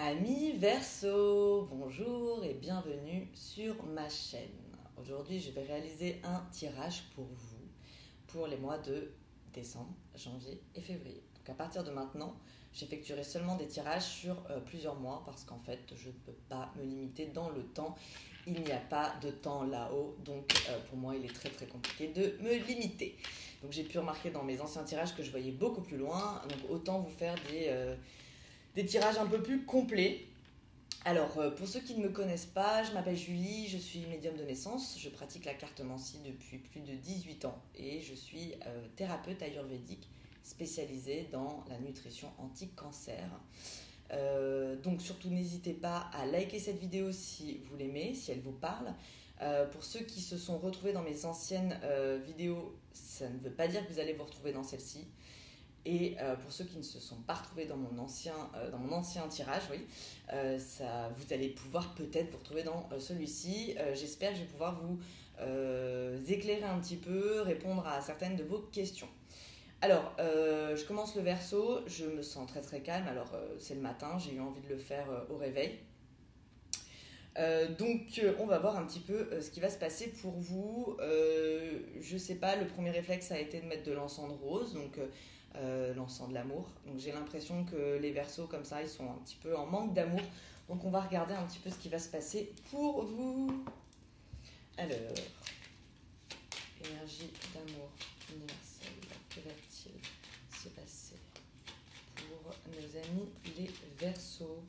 Amis Verseau, bonjour et bienvenue sur ma chaîne. Aujourd'hui, je vais réaliser un tirage pour vous pour les mois de décembre, janvier et février. Donc à partir de maintenant, j'effectuerai seulement des tirages sur plusieurs mois parce qu'en fait, je ne peux pas me limiter dans le temps. Il n'y a pas de temps là-haut, donc pour moi, il est très très compliqué de me limiter. Donc j'ai pu remarquer dans mes anciens tirages que je voyais beaucoup plus loin, donc autant vous faire des tirages un peu plus complets. Alors, pour ceux qui ne me connaissent pas, je m'appelle Julie, je suis médium de naissance, je pratique la cartomancie depuis plus de 18 ans et je suis thérapeute ayurvédique spécialisée dans la nutrition anti-cancer. Donc surtout n'hésitez pas à liker cette vidéo si vous l'aimez, si elle vous parle. Pour ceux qui se sont retrouvés dans mes anciennes vidéos, ça ne veut pas dire que vous allez vous retrouver dans celle-ci. Et pour ceux qui ne se sont pas retrouvés dans mon ancien tirage, oui, vous allez pouvoir peut-être vous retrouver dans celui-ci. J'espère que je vais pouvoir vous éclairer un petit peu, répondre à certaines de vos questions. Alors, je commence le Verseau, je me sens très très calme. Alors, c'est le matin, j'ai eu envie de le faire au réveil. Donc on va voir un petit peu ce qui va se passer pour vous. Je sais pas, le premier réflexe a été de mettre de l'encens de rose, donc l'encens de l'amour. Donc j'ai l'impression que les Verseaux comme ça, ils sont un petit peu en manque d'amour. Donc on va regarder un petit peu ce qui va se passer pour vous. Alors, énergie d'amour universelle, que va-t-il se passer pour nos amis les Verseaux?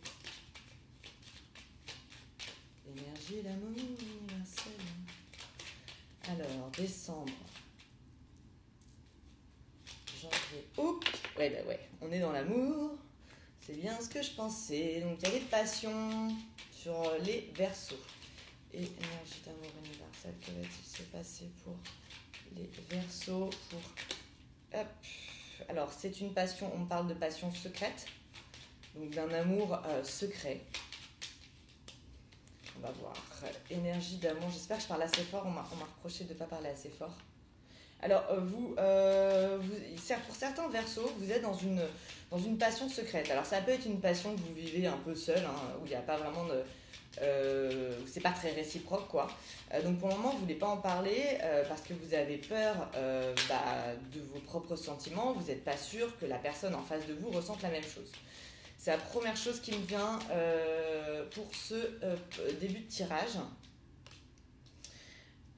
Énergie d'amour universelle. Alors, décembre, janvier, oups, ouais, on est dans l'amour, c'est bien ce que je pensais. Donc, il y a des passions sur les Verseaux. Et énergie d'amour universelle, que va-t-il se passer pour les Verseaux Hop. Alors, c'est une passion, on parle de passion secrète, donc d'un amour secret. On va voir. Énergie d'amour. J'espère que je parle assez fort. On m'a reproché de ne pas parler assez fort. Alors, pour certains Verseaux, vous êtes dans une passion secrète. Alors, ça peut être une passion que vous vivez un peu seul, où il n'y a pas vraiment de... c'est pas très réciproque, quoi. Donc, pour le moment, vous ne voulez pas en parler parce que vous avez peur de vos propres sentiments. Vous n'êtes pas sûr que la personne en face de vous ressente la même chose. C'est la première chose qui me vient pour ce début de tirage.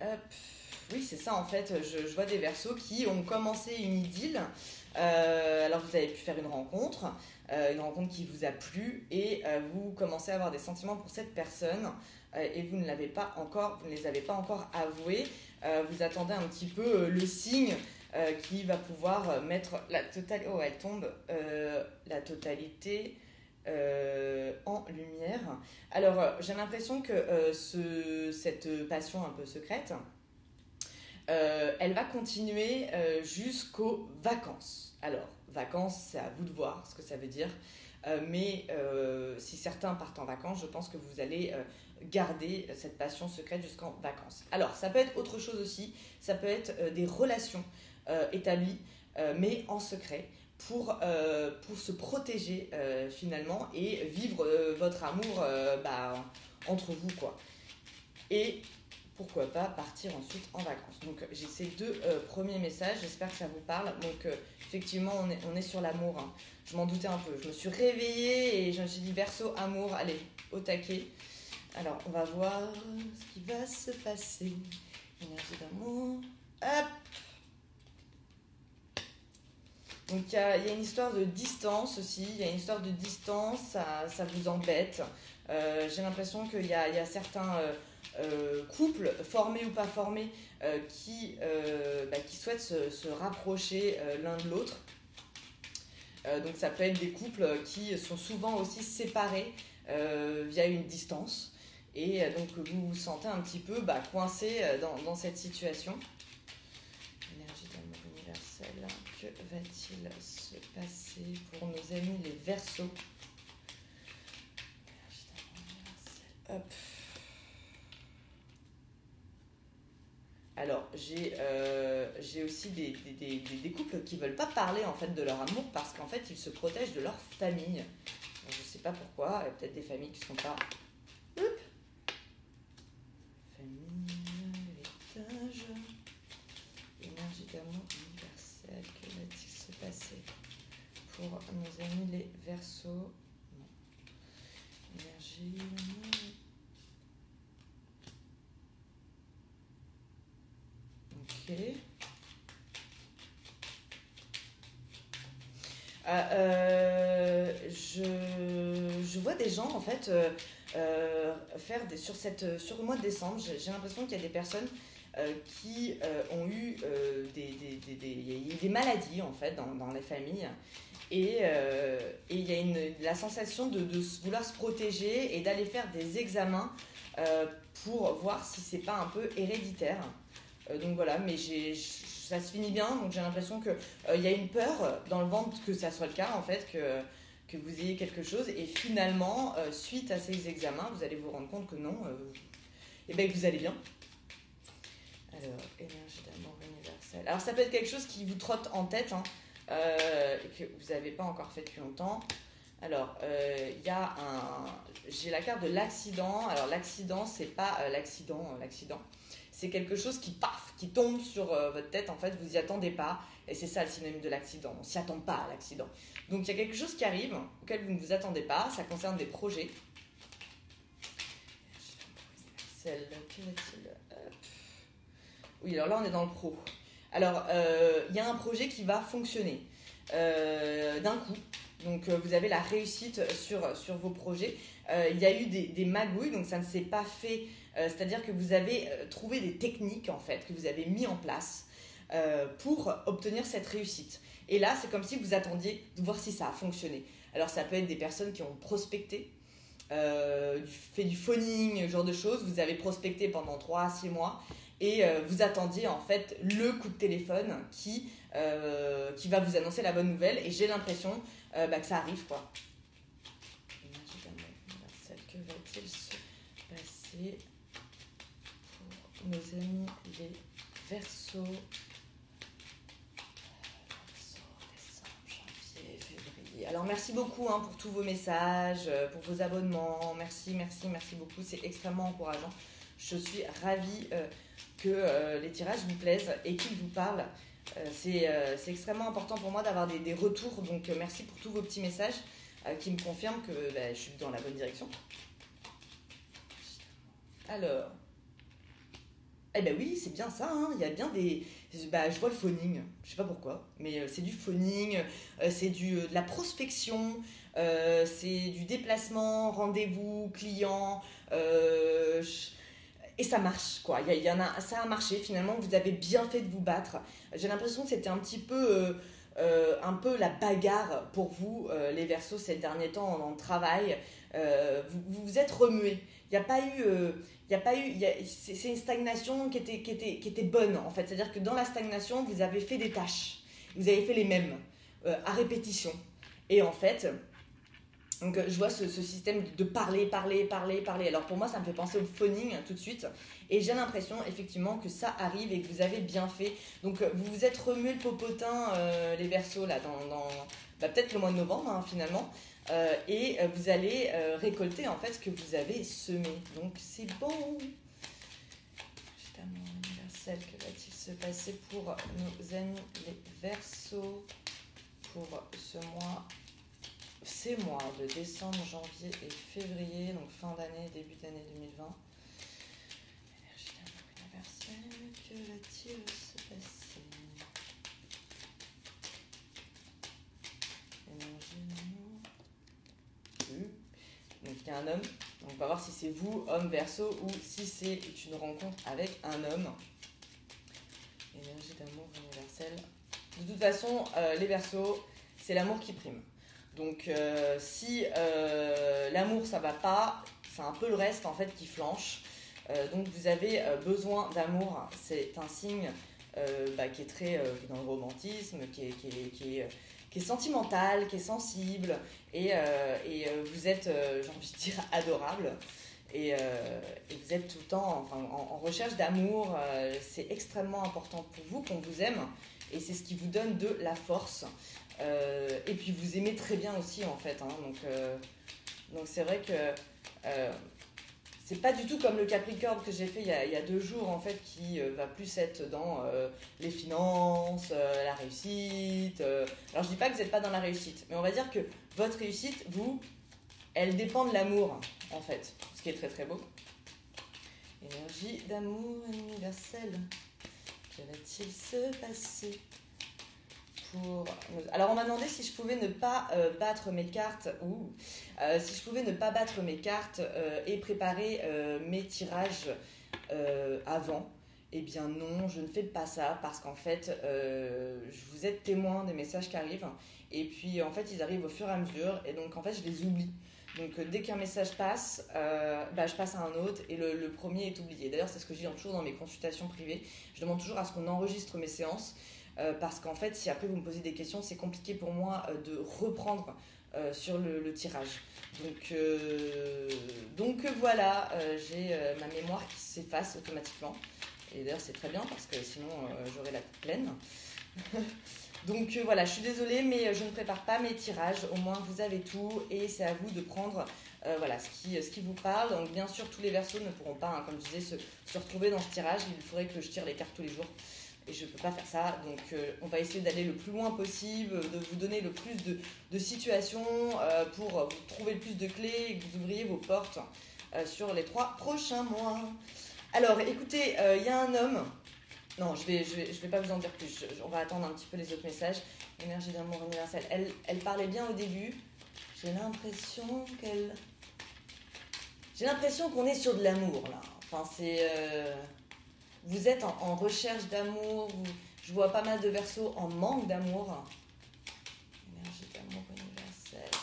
Hop. Oui, c'est ça en fait. Je vois des Verseaux qui ont commencé une idylle. Alors vous avez pu faire une rencontre qui vous a plu et vous commencez à avoir des sentiments pour cette personne et vous ne les avez pas encore avoués. Vous attendez un petit peu le signe qui va pouvoir mettre la totalité. Oh, elle tombe. La totalité en lumière. Alors, j'ai l'impression que cette passion un peu secrète, elle va continuer jusqu'aux vacances. Alors, vacances, c'est à vous de voir ce que ça veut dire. Mais si certains partent en vacances, je pense que vous allez garder cette passion secrète jusqu'en vacances. Alors, ça peut être autre chose aussi. Ça peut être des relations établies, mais en secret, pour se protéger finalement et vivre votre amour entre vous, quoi. Et pourquoi pas partir ensuite en vacances. Donc j'ai ces deux premiers messages, j'espère que ça vous parle. Donc effectivement on est sur l'amour, hein. Je m'en doutais un peu, je me suis réveillée et je me suis dit Verseau, amour, allez, au taquet. Alors on va voir ce qui va se passer. Énergie d'amour, hop. Donc il y a une histoire de distance aussi, il y a une histoire de distance, ça vous embête. J'ai l'impression qu'il y a certains couples, formés ou pas formés, qui souhaitent se rapprocher l'un de l'autre. Donc ça peut être des couples qui sont souvent aussi séparés via une distance. Et donc vous vous sentez un petit peu coincé dans cette situation. Énergie d'amour universelle, que va-t-il se passer pour nos amis les Verseaux? Énergie d'amour universelle, hop. Alors, j'ai aussi des couples qui ne veulent pas parler en fait de leur amour parce qu'en fait, ils se protègent de leur famille. Alors, je ne sais pas pourquoi, peut-être des familles qui ne sont pas... Hop. Famille, héritage, énergie d'amour universelle, que va-t-il se passer pour nos amis les Verseaux? Non. Énergie, ok. Je vois des gens en fait faire sur le mois de décembre. J'ai l'impression qu'il y a des personnes qui ont eu des maladies en fait dans les familles et il y a la sensation de vouloir se protéger et d'aller faire des examens pour voir si c'est pas un peu héréditaire. Donc voilà, mais ça se finit bien, donc j'ai l'impression que y a une peur dans le ventre que ça soit le cas en fait, que vous ayez quelque chose, et finalement suite à ces examens vous allez vous rendre compte que non, et que vous allez bien. Alors, énergie d'amour universelle. Alors ça peut être quelque chose qui vous trotte en tête et que vous n'avez pas encore fait depuis longtemps. Alors, j'ai la carte de l'accident. Alors l'accident, c'est pas l'accident. C'est quelque chose qui tombe sur votre tête, en fait, vous y attendez pas, et c'est ça le synonyme de l'accident, on s'y attend pas à l'accident. Donc il y a quelque chose qui arrive, auquel vous ne vous attendez pas, ça concerne des projets. Oui, alors là on est dans le pro. Alors, il y a un projet qui va fonctionner d'un coup, donc vous avez la réussite sur vos projets. Il y a eu des magouilles, donc ça ne s'est pas fait... c'est-à-dire que vous avez trouvé des techniques en fait, que vous avez mis en place pour obtenir cette réussite. Et là, c'est comme si vous attendiez de voir si ça a fonctionné. Alors ça peut être des personnes qui ont prospecté, fait du phoning, ce genre de choses. Vous avez prospecté pendant 3 à 6 mois et vous attendiez en fait le coup de téléphone qui va vous annoncer la bonne nouvelle. Et j'ai l'impression que ça arrive quoi. Que va-t-il se passer pour nos amis les Verseaux? Décembre, janvier, février. Alors merci beaucoup pour tous vos messages, pour vos abonnements. Merci beaucoup, c'est extrêmement encourageant. Je suis ravie que les tirages vous plaisent et qu'ils vous parlent. C'est extrêmement important pour moi d'avoir des retours, donc merci pour tous vos petits messages qui me confirment que je suis dans la bonne direction. Alors, oui, c'est bien ça, il y a bien des... je vois le phoning, je sais pas pourquoi, mais c'est du phoning, c'est de la prospection, c'est du déplacement, rendez-vous, client, et ça marche, quoi. Ça a marché, finalement, vous avez bien fait de vous battre. J'ai l'impression que c'était un petit peu... un peu la bagarre pour vous, les Verseaux, ces derniers temps dans le travail. Vous vous êtes remués. Il n'y a pas eu... c'est une stagnation qui était bonne, en fait. C'est-à-dire que dans la stagnation, vous avez fait des tâches. Vous avez fait les mêmes, à répétition. Et en fait... Donc je vois ce système de parler. Alors pour moi, ça me fait penser au phoning tout de suite. Et j'ai l'impression effectivement que ça arrive et que vous avez bien fait. Donc vous vous êtes remué le popotin, les Verseaux, là, dans peut-être le mois de novembre, finalement. Et vous allez récolter en fait ce que vous avez semé. Donc c'est bon. Amour universel, que va-t-il se passer pour nos amis les Verseaux pour ces mois de décembre, janvier et février, donc fin d'année, début d'année 2020. Énergie d'amour universelle, que va-t-il se passer? Énergie d'amour. Donc il y a un homme, donc on va voir si c'est vous, homme Verseau, ou si c'est une rencontre avec un homme. Énergie d'amour universelle. De toute façon, les Verseaux, c'est l'amour qui prime. Donc si l'amour ça va pas, c'est un peu le reste en fait qui flanche. Donc vous avez besoin d'amour, c'est un signe qui est très dans le romantisme, qui est sentimental, qui est sensible et vous êtes, j'ai envie de dire, adorable. Et vous êtes tout le temps en recherche d'amour, c'est extrêmement important pour vous qu'on vous aime et c'est ce qui vous donne de la force. Et puis vous aimez très bien aussi en fait, donc Donc c'est vrai que c'est pas du tout comme le Capricorne que j'ai fait il y a 2 jours, en fait, qui va plus être dans les finances, la réussite. Alors je dis pas que vous n'êtes pas dans la réussite, mais on va dire que votre réussite, vous, elle dépend de l'amour, en fait. Ce qui est très très beau. Énergie d'amour universelle. Que va-t-il se passer pour... Alors on m'a demandé si je pouvais ne pas battre mes cartes si je pouvais ne pas battre mes cartes et préparer mes tirages avant. Eh bien non, je ne fais pas ça parce qu'en fait vous êtes témoin des messages qui arrivent et puis en fait ils arrivent au fur et à mesure et donc en fait je les oublie. Donc dès qu'un message passe, je passe à un autre et le premier est oublié. D'ailleurs c'est ce que je dis toujours dans mes consultations privées. Je demande toujours à ce qu'on enregistre mes séances parce qu'en fait si après vous me posez des questions c'est compliqué pour moi de reprendre sur le tirage. Donc voilà, j'ai ma mémoire qui s'efface automatiquement. Et d'ailleurs c'est très bien parce que sinon j'aurais la tête pleine. Donc voilà, je suis désolée, mais je ne prépare pas mes tirages. Au moins, vous avez tout et c'est à vous de prendre ce qui vous parle. Donc bien sûr, tous les Verseaux ne pourront pas, comme je disais, se retrouver dans ce tirage. Il faudrait que je tire les cartes tous les jours et je ne peux pas faire ça. Donc on va essayer d'aller le plus loin possible, de vous donner le plus de situations pour vous trouver le plus de clés et que vous ouvriez vos portes sur les 3 prochains mois. Alors écoutez, il y a un homme... Non, je vais pas vous en dire plus. On va attendre un petit peu les autres messages. Énergie d'amour universelle. Elle parlait bien au début. J'ai l'impression qu'on est sur de l'amour, là. Enfin, c'est... vous êtes en recherche d'amour. Je vois pas mal de Verseaux en manque d'amour. Énergie d'amour universelle.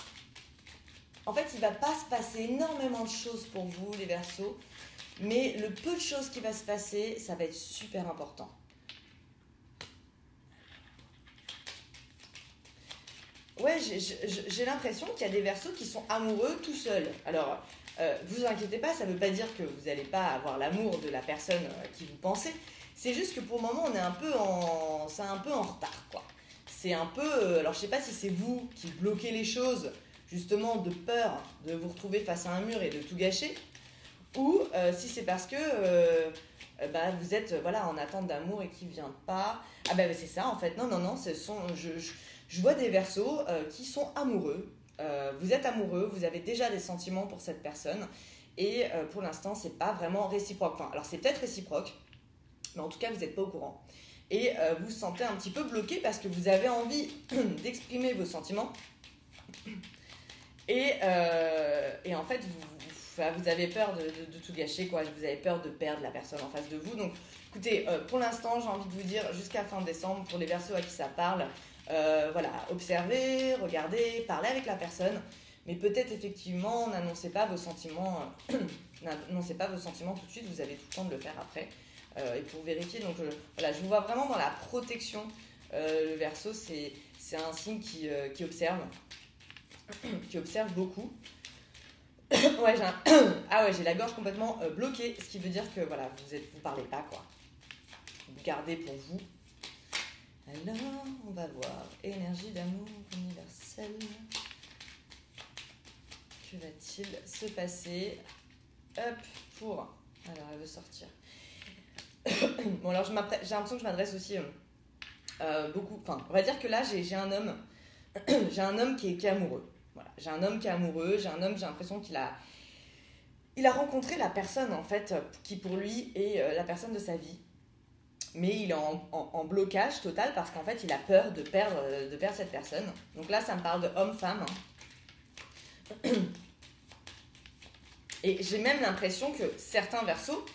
En fait, il va pas se passer énormément de choses pour vous, les Verseaux. Mais le peu de choses qui va se passer, ça va être super important. Ouais, j'ai l'impression qu'il y a des Verseaux qui sont amoureux tout seuls. Alors, vous inquiétez pas, ça ne veut pas dire que vous n'allez pas avoir l'amour de la personne qui vous pensez. C'est juste que pour le moment, c'est un peu en retard, quoi. C'est un peu... alors, je sais pas si c'est vous qui bloquez les choses, justement, de peur de vous retrouver face à un mur et de tout gâcher. Ou si c'est parce que vous êtes en attente d'amour et qu'il ne vient pas. Ah c'est ça en fait. Non, je vois des Verseaux qui sont amoureux. Vous êtes amoureux, vous avez déjà des sentiments pour cette personne. Et pour l'instant, c'est pas vraiment réciproque. Enfin, alors c'est peut-être réciproque, mais en tout cas, vous n'êtes pas au courant. Et vous vous sentez un petit peu bloqué parce que vous avez envie d'exprimer vos sentiments. Et en fait, vous avez peur de tout gâcher, quoi. Vous avez peur de perdre la personne en face de vous. Donc, écoutez, pour l'instant, j'ai envie de vous dire, jusqu'à fin décembre, pour les Verseaux à qui ça parle, observez, regardez, parlez avec la personne. Mais peut-être, effectivement, n'annoncez pas vos sentiments n'annoncez pas vos sentiments tout de suite. Vous avez tout le temps de le faire après. Et pour vérifier, donc, je vous vois vraiment dans la protection. Le Verseau, c'est un signe qui observe. Qui observe beaucoup. Ouais, j'ai la gorge complètement bloquée, ce qui veut dire que vous parlez pas, quoi. Vous gardez pour vous. Alors, on va voir. Énergie d'amour universelle. Que va-t-il se passer? Hop, pour... Alors, elle veut sortir. Bon, alors j'ai l'impression que je m'adresse aussi beaucoup... Enfin, on va dire que là, j'ai un homme. J'ai un homme qui est amoureux. Voilà. J'ai un homme qui est amoureux. J'ai l'impression qu'il a... Il a rencontré la personne, en fait, qui pour lui est la personne de sa vie. Mais il est en blocage total parce qu'en fait, il a peur de perdre cette personne. Donc là, ça me parle de homme-femme. Et j'ai même l'impression que certains Verseaux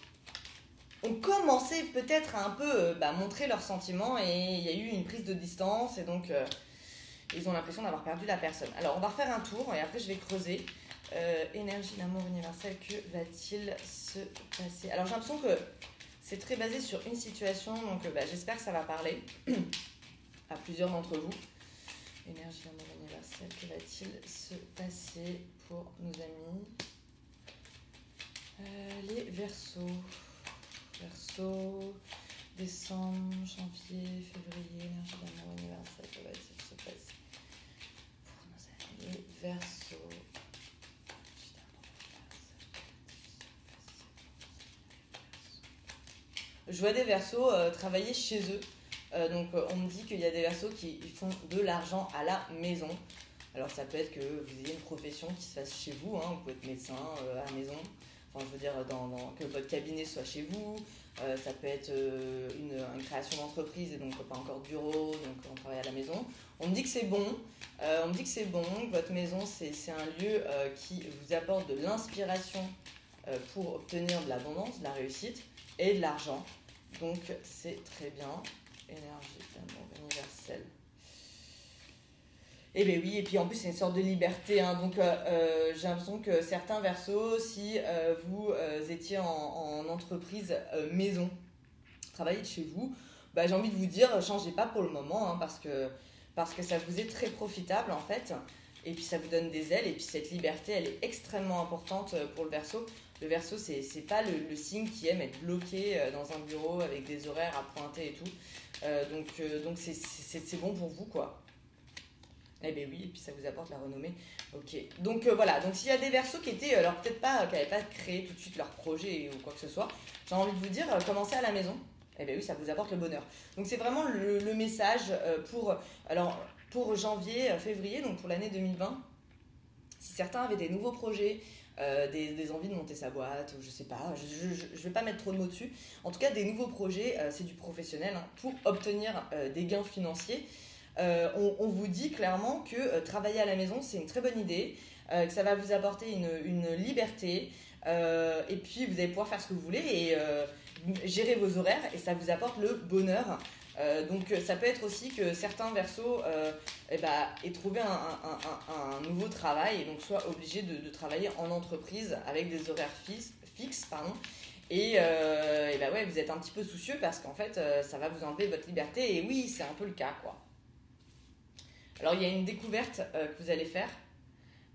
ont commencé peut-être à un peu montrer leurs sentiments et il y a eu une prise de distance et donc ils ont l'impression d'avoir perdu la personne. Alors, on va refaire un tour et après, je vais creuser. Énergie d'amour universel, que va-t-il se passer? Alors, j'ai l'impression que c'est très basé sur une situation, donc j'espère que ça va parler à plusieurs d'entre vous. Énergie d'amour universel, que va-t-il se passer pour nos amis les Verseaux? Verseaux, décembre, janvier, février, énergie d'amour universel, que va-t-il se passer pour nos amis les Verseaux? je vois des Verseaux travailler chez eux. Donc on me dit qu'il y a des Verseaux qui font de l'argent à la maison. Alors ça peut être que vous ayez une profession qui se fasse chez vous, hein. Vous pouvez être médecin à la maison, enfin je veux dire que votre cabinet soit chez vous. Ça peut être une création d'entreprise et donc pas encore de bureau, donc on travaille à la maison. On me dit que c'est bon, que votre maison c'est un lieu qui vous apporte de l'inspiration pour obtenir de l'abondance, de la réussite et de l'argent. Donc c'est très bien. Énergie d'amour universelle. Eh bien oui, et puis en plus c'est une sorte de liberté, hein. Donc j'ai l'impression que certains Verseaux, si vous étiez en entreprise maison, travaillez de chez vous, bah, j'ai envie de vous dire, changez pas pour le moment, hein, parce que ça vous est très profitable en fait, et puis ça vous donne des ailes, et puis cette liberté elle est extrêmement importante pour le Verseau. Le Verseau c'est pas le signe qui aime être bloqué dans un bureau avec des horaires à pointer et tout, donc c'est bon pour vous quoi. Eh bien oui, et puis ça vous apporte la renommée. Ok, donc voilà, donc s'il y a des Verseaux qui étaient, alors peut-être pas, qui n'avaient pas créé tout de suite leur projet ou quoi que ce soit, j'ai envie de vous dire, commencez à la maison. Eh bien oui, ça vous apporte le bonheur. Donc c'est vraiment le message pour janvier, février, donc pour l'année 2020. Si certains avaient des nouveaux projets, des envies de monter sa boîte, ou je sais pas, je vais pas mettre trop de mots dessus. En tout cas, des nouveaux projets, c'est du professionnel, hein, pour obtenir des gains financiers. On vous dit clairement que travailler à la maison c'est une très bonne idée, que ça va vous apporter une liberté, et puis vous allez pouvoir faire ce que vous voulez et gérer vos horaires et ça vous apporte le bonheur. Donc ça peut être aussi que certains Verseaux aient trouvé un nouveau travail et donc soient obligés de travailler en entreprise avec des horaires fixes. Et bah ouais, vous êtes un petit peu soucieux parce qu'en fait ça va vous enlever votre liberté et oui c'est un peu le cas quoi. Alors il y a une découverte que vous allez faire.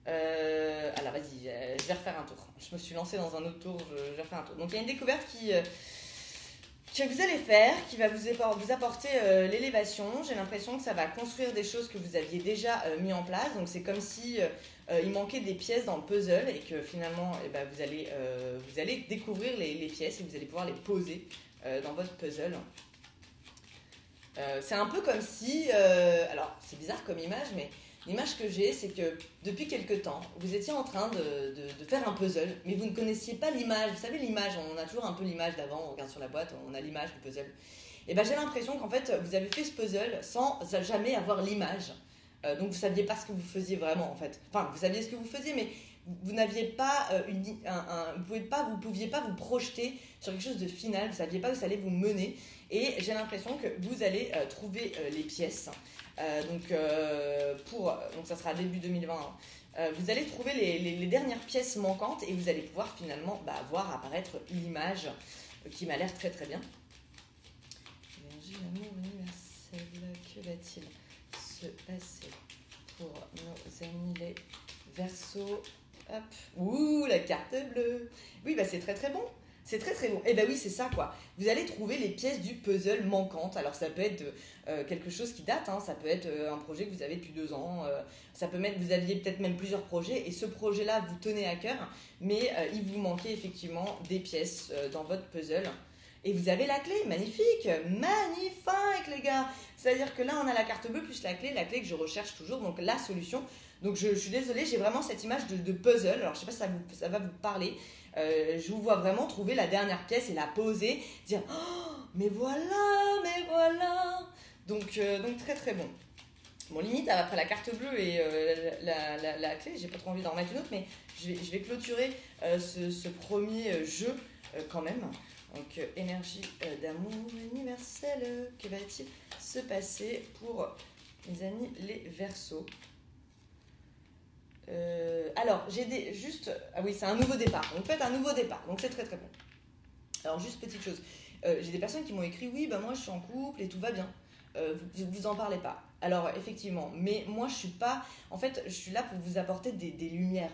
Alors vas-y, je vais refaire un tour. Je me suis lancée dans un autre tour, je vais refaire un tour. Donc il y a une découverte que vous allez faire, qui va vous apporter l'élévation. J'ai l'impression que ça va construire des choses que vous aviez déjà mis en place. Donc c'est comme si il manquait des pièces dans le puzzle et que finalement vous allez découvrir les pièces et vous allez pouvoir les poser dans votre puzzle. C'est un peu comme si, alors c'est bizarre comme image, mais l'image que j'ai, c'est que depuis quelque temps, vous étiez en train de faire un puzzle, mais vous ne connaissiez pas l'image. Vous savez, l'image, on a toujours un peu l'image d'avant, on regarde sur la boîte, on a l'image du puzzle. Et ben j'ai l'impression qu'en fait, vous avez fait ce puzzle sans jamais avoir l'image. Donc vous ne saviez pas ce que vous faisiez vraiment, en fait. Enfin, vous saviez ce que vous faisiez, mais vous n'aviez pas vous pouviez pas vous projeter sur quelque chose de final, vous ne saviez pas où ça allait vous mener. Et j'ai l'impression que vous allez trouver les pièces. Donc ça sera début 2020. Vous allez trouver les dernières pièces manquantes et vous allez pouvoir finalement voir apparaître l'image qui m'a l'air très très bien. Énergie, l'amour universel, que va-t-il se passer pour nos amis les Verseaux? Hop. Ouh, la carte bleue. Oui, c'est très très bon. C'est très très bon. Et oui, c'est ça quoi. Vous allez trouver les pièces du puzzle manquantes. Alors ça peut être quelque chose qui date, hein. Ça peut être un projet que vous avez depuis 2 ans. Ça peut être, vous aviez peut-être même plusieurs projets et ce projet-là vous tenait à cœur, mais il vous manquait effectivement des pièces dans votre puzzle. Et vous avez la clé, magnifique les gars. C'est-à-dire que là on a la carte bleue plus la clé que je recherche toujours, donc la solution. Donc je suis désolée, j'ai vraiment cette image de puzzle. Alors je sais pas si ça va vous parler. Je vous vois vraiment trouver la dernière pièce et la poser, dire oh, mais voilà. Donc très très bon. Bon, limite après la carte bleue et la clé, j'ai pas trop envie d'en remettre une autre, mais je vais clôturer ce premier jeu quand même. Donc énergie d'amour universel, que va-t-il se passer pour mes amis les Verseaux? Alors, ah oui, c'est un nouveau départ. Donc, faites un nouveau départ. Donc, c'est très très bon. Alors, juste petite chose. J'ai des personnes qui m'ont écrit oui, moi je suis en couple et tout va bien. Vous en parlez pas. Alors, effectivement, mais moi je suis pas. En fait, je suis là pour vous apporter des lumières.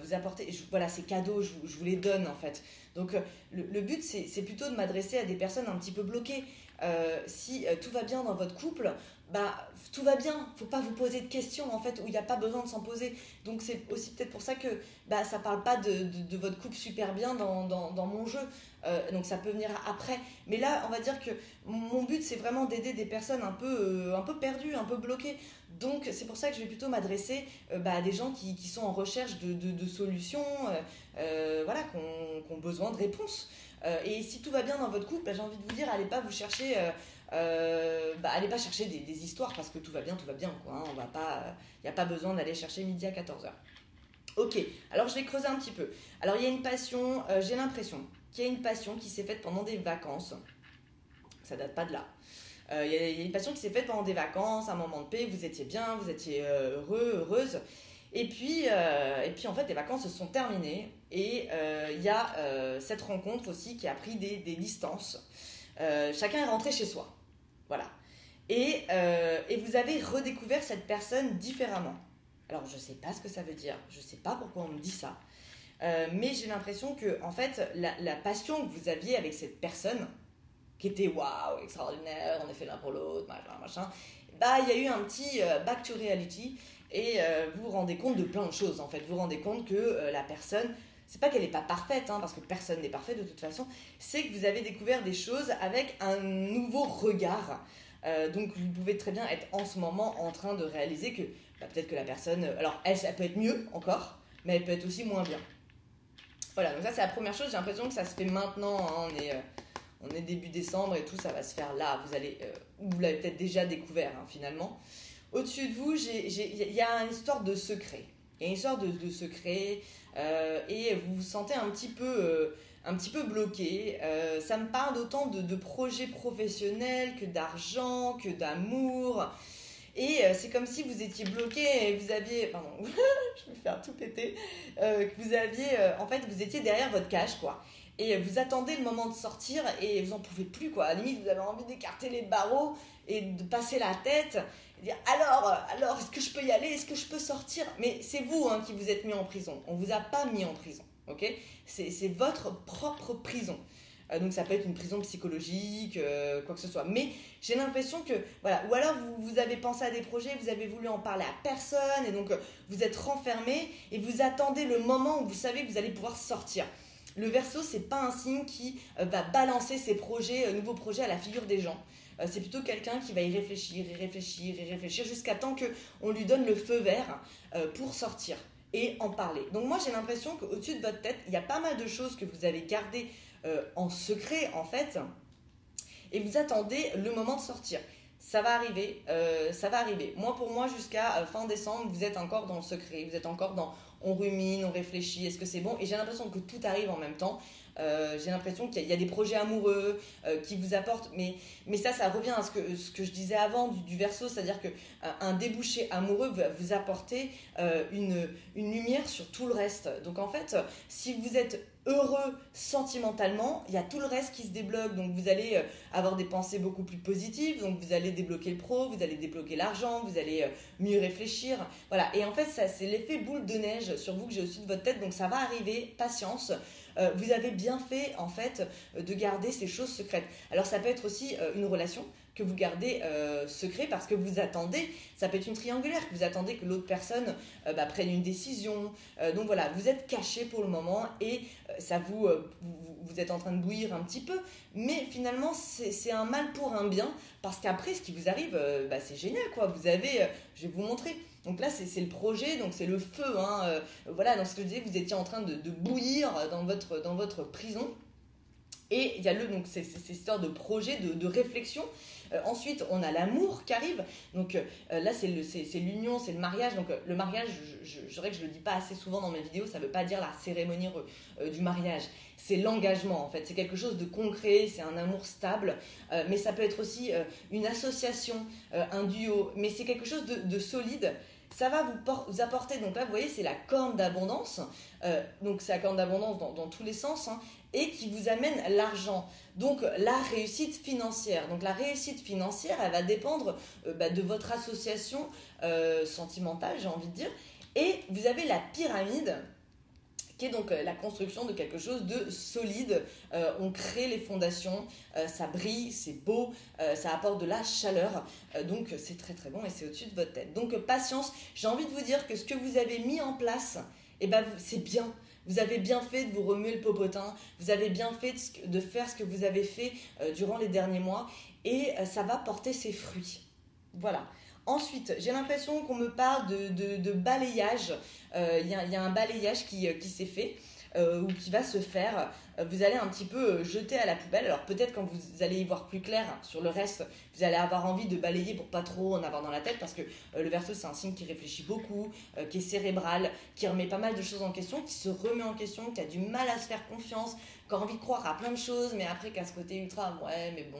Vous apporter. Voilà, ces cadeaux, je vous les donne en fait. Donc, le but c'est plutôt de m'adresser à des personnes un petit peu bloquées. Si tout va bien dans votre couple, tout va bien, faut pas vous poser de questions en fait où il n'y a pas besoin de s'en poser. Donc c'est aussi peut-être pour ça que ça parle pas de votre couple super bien dans mon jeu. donc ça peut venir après. Mais là, on va dire que mon but, c'est vraiment d'aider des personnes un peu perdues, un peu bloquées. Donc c'est pour ça que je vais plutôt m'adresser à des gens qui sont en recherche de solutions, voilà, qui ont besoin de réponses. Et si tout va bien dans votre couple, j'ai envie de vous dire, allez pas vous chercher, allez pas chercher des histoires parce que tout va bien, quoi. Hein, y a pas besoin d'aller chercher midi à 14h. Ok, alors je vais creuser un petit peu. Alors il y a une passion, j'ai l'impression qu'il y a une passion qui s'est faite pendant des vacances. Ça date pas de là. Il y a une passion qui s'est faite pendant des vacances, un moment de paix, vous étiez bien, vous étiez heureuse. Et puis en fait, les vacances se sont terminées et il y a cette rencontre aussi qui a pris des distances. Chacun est rentré chez soi. Voilà. Et vous avez redécouvert cette personne différemment. Alors, je ne sais pas ce que ça veut dire, je ne sais pas pourquoi on me dit ça, mais j'ai l'impression que, en fait, la passion que vous aviez avec cette personne, qui était waouh, extraordinaire, on est fait l'un pour l'autre, machin, il y a eu un petit back to reality et vous vous rendez compte de plein de choses, en fait. Vous vous rendez compte que la personne, c'est pas qu'elle n'est pas parfaite, hein, parce que personne n'est parfait de toute façon, c'est que vous avez découvert des choses avec un nouveau regard. Donc vous pouvez très bien être en ce moment en train de réaliser que peut-être que la personne, alors elle peut être mieux encore, mais elle peut être aussi moins bien. Voilà, donc ça c'est la première chose, j'ai l'impression que ça se fait maintenant, hein, on est début décembre et tout, ça va se faire là, vous l'avez peut-être déjà découvert hein, finalement. Au-dessus de vous, il y a une histoire de secret, il y a une histoire de secret et vous vous sentez un petit peu bloqué. Ça me parle autant de projets professionnels que d'argent, que d'amour. Et c'est comme si vous étiez bloqué et vous aviez... Pardon, je vais faire tout péter. Que vous aviez... en fait, vous étiez derrière votre cage, quoi. Et vous attendez le moment de sortir et vous n'en pouvez plus, quoi. À la limite, vous avez envie d'écarter les barreaux et de passer la tête et dire alors, est-ce que je peux y aller? Est-ce que je peux sortir? Mais c'est vous hein, qui vous êtes mis en prison. On ne vous a pas mis en prison, ok? C'est votre propre prison. Donc ça peut être une prison psychologique, quoi que ce soit. Mais j'ai l'impression que, voilà, ou alors vous avez pensé à des projets, vous avez voulu en parler à personne, et donc vous êtes renfermé, et vous attendez le moment où vous savez que vous allez pouvoir sortir. Le Verseau, c'est pas un signe qui va balancer ses nouveaux projets à la figure des gens. C'est plutôt quelqu'un qui va y réfléchir jusqu'à temps qu'on lui donne le feu vert pour sortir et en parler. Donc moi, j'ai l'impression qu'au-dessus de votre tête, il y a pas mal de choses que vous avez gardées en secret en fait, et vous attendez le moment de sortir. Ça va arriver. Pour moi, jusqu'à fin décembre, vous êtes encore dans le secret, vous êtes encore dans on rumine, on réfléchit, est-ce que c'est bon? Et j'ai l'impression que tout arrive en même temps. J'ai l'impression qu'il y a des projets amoureux qui vous apportent, mais ça revient à ce que je disais avant du Verseau, c'est-à-dire qu'un débouché amoureux va vous apporter une lumière sur tout le reste. Donc en fait, si vous êtes heureux sentimentalement, il y a tout le reste qui se débloque, donc vous allez avoir des pensées beaucoup plus positives, donc vous allez débloquer le pro, vous allez débloquer l'argent, vous allez mieux réfléchir, voilà. Et en fait ça c'est l'effet boule de neige sur vous que j'ai au-dessus de votre tête, donc ça va arriver, patience. Vous avez bien fait en fait de garder ces choses secrètes. Alors ça peut être aussi une relation que vous gardez secret parce que vous attendez, ça peut être une triangulaire, que vous attendez que l'autre personne prenne une décision. Donc voilà, vous êtes caché pour le moment et ça vous êtes en train de bouillir un petit peu, mais finalement c'est un mal pour un bien parce qu'après ce qui vous arrive, c'est génial quoi. Vous avez, je vais vous montrer. Donc là c'est le projet, donc c'est le feu. Hein, voilà, dans ce que je disais, vous étiez en train de bouillir dans votre prison. Et il y a donc c'est cette histoire de projet, de réflexion. Ensuite, on a l'amour qui arrive. Donc là, c'est l'union, c'est le mariage. Donc le mariage, je dirais que je le dis pas assez souvent dans mes vidéos, ça veut pas dire la cérémonie du mariage. C'est l'engagement en fait. C'est quelque chose de concret, c'est un amour stable. Mais ça peut être aussi une association, un duo. Mais c'est quelque chose de solide. Ça va vous apporter, donc là vous voyez c'est la corne d'abondance, donc c'est la corne d'abondance dans tous les sens, hein, et qui vous amène l'argent, donc la réussite financière. Donc la réussite financière elle va dépendre de votre association sentimentale, j'ai envie de dire, et vous avez la pyramide qui est donc la construction de quelque chose de solide. On crée les fondations, ça brille, c'est beau, ça apporte de la chaleur, donc c'est très très bon et c'est au-dessus de votre tête. Donc patience, j'ai envie de vous dire que ce que vous avez mis en place, c'est bien. Vous avez bien fait de vous remuer le popotin, vous avez bien fait de faire ce que vous avez fait durant les derniers mois et ça va porter ses fruits. Voilà. Ensuite, j'ai l'impression qu'on me parle de balayage. Il y a un balayage qui s'est fait ou qui va se faire. Vous allez un petit peu jeter à la poubelle. Alors peut-être quand vous allez y voir plus clair sur le reste, vous allez avoir envie de balayer pour pas trop en avoir dans la tête parce que le Verseau c'est un signe qui réfléchit beaucoup, qui est cérébral, qui remet pas mal de choses en question, qui se remet en question, qui a du mal à se faire confiance, qui a envie de croire à plein de choses, mais après qu'à ce côté ultra, ouais mais bon,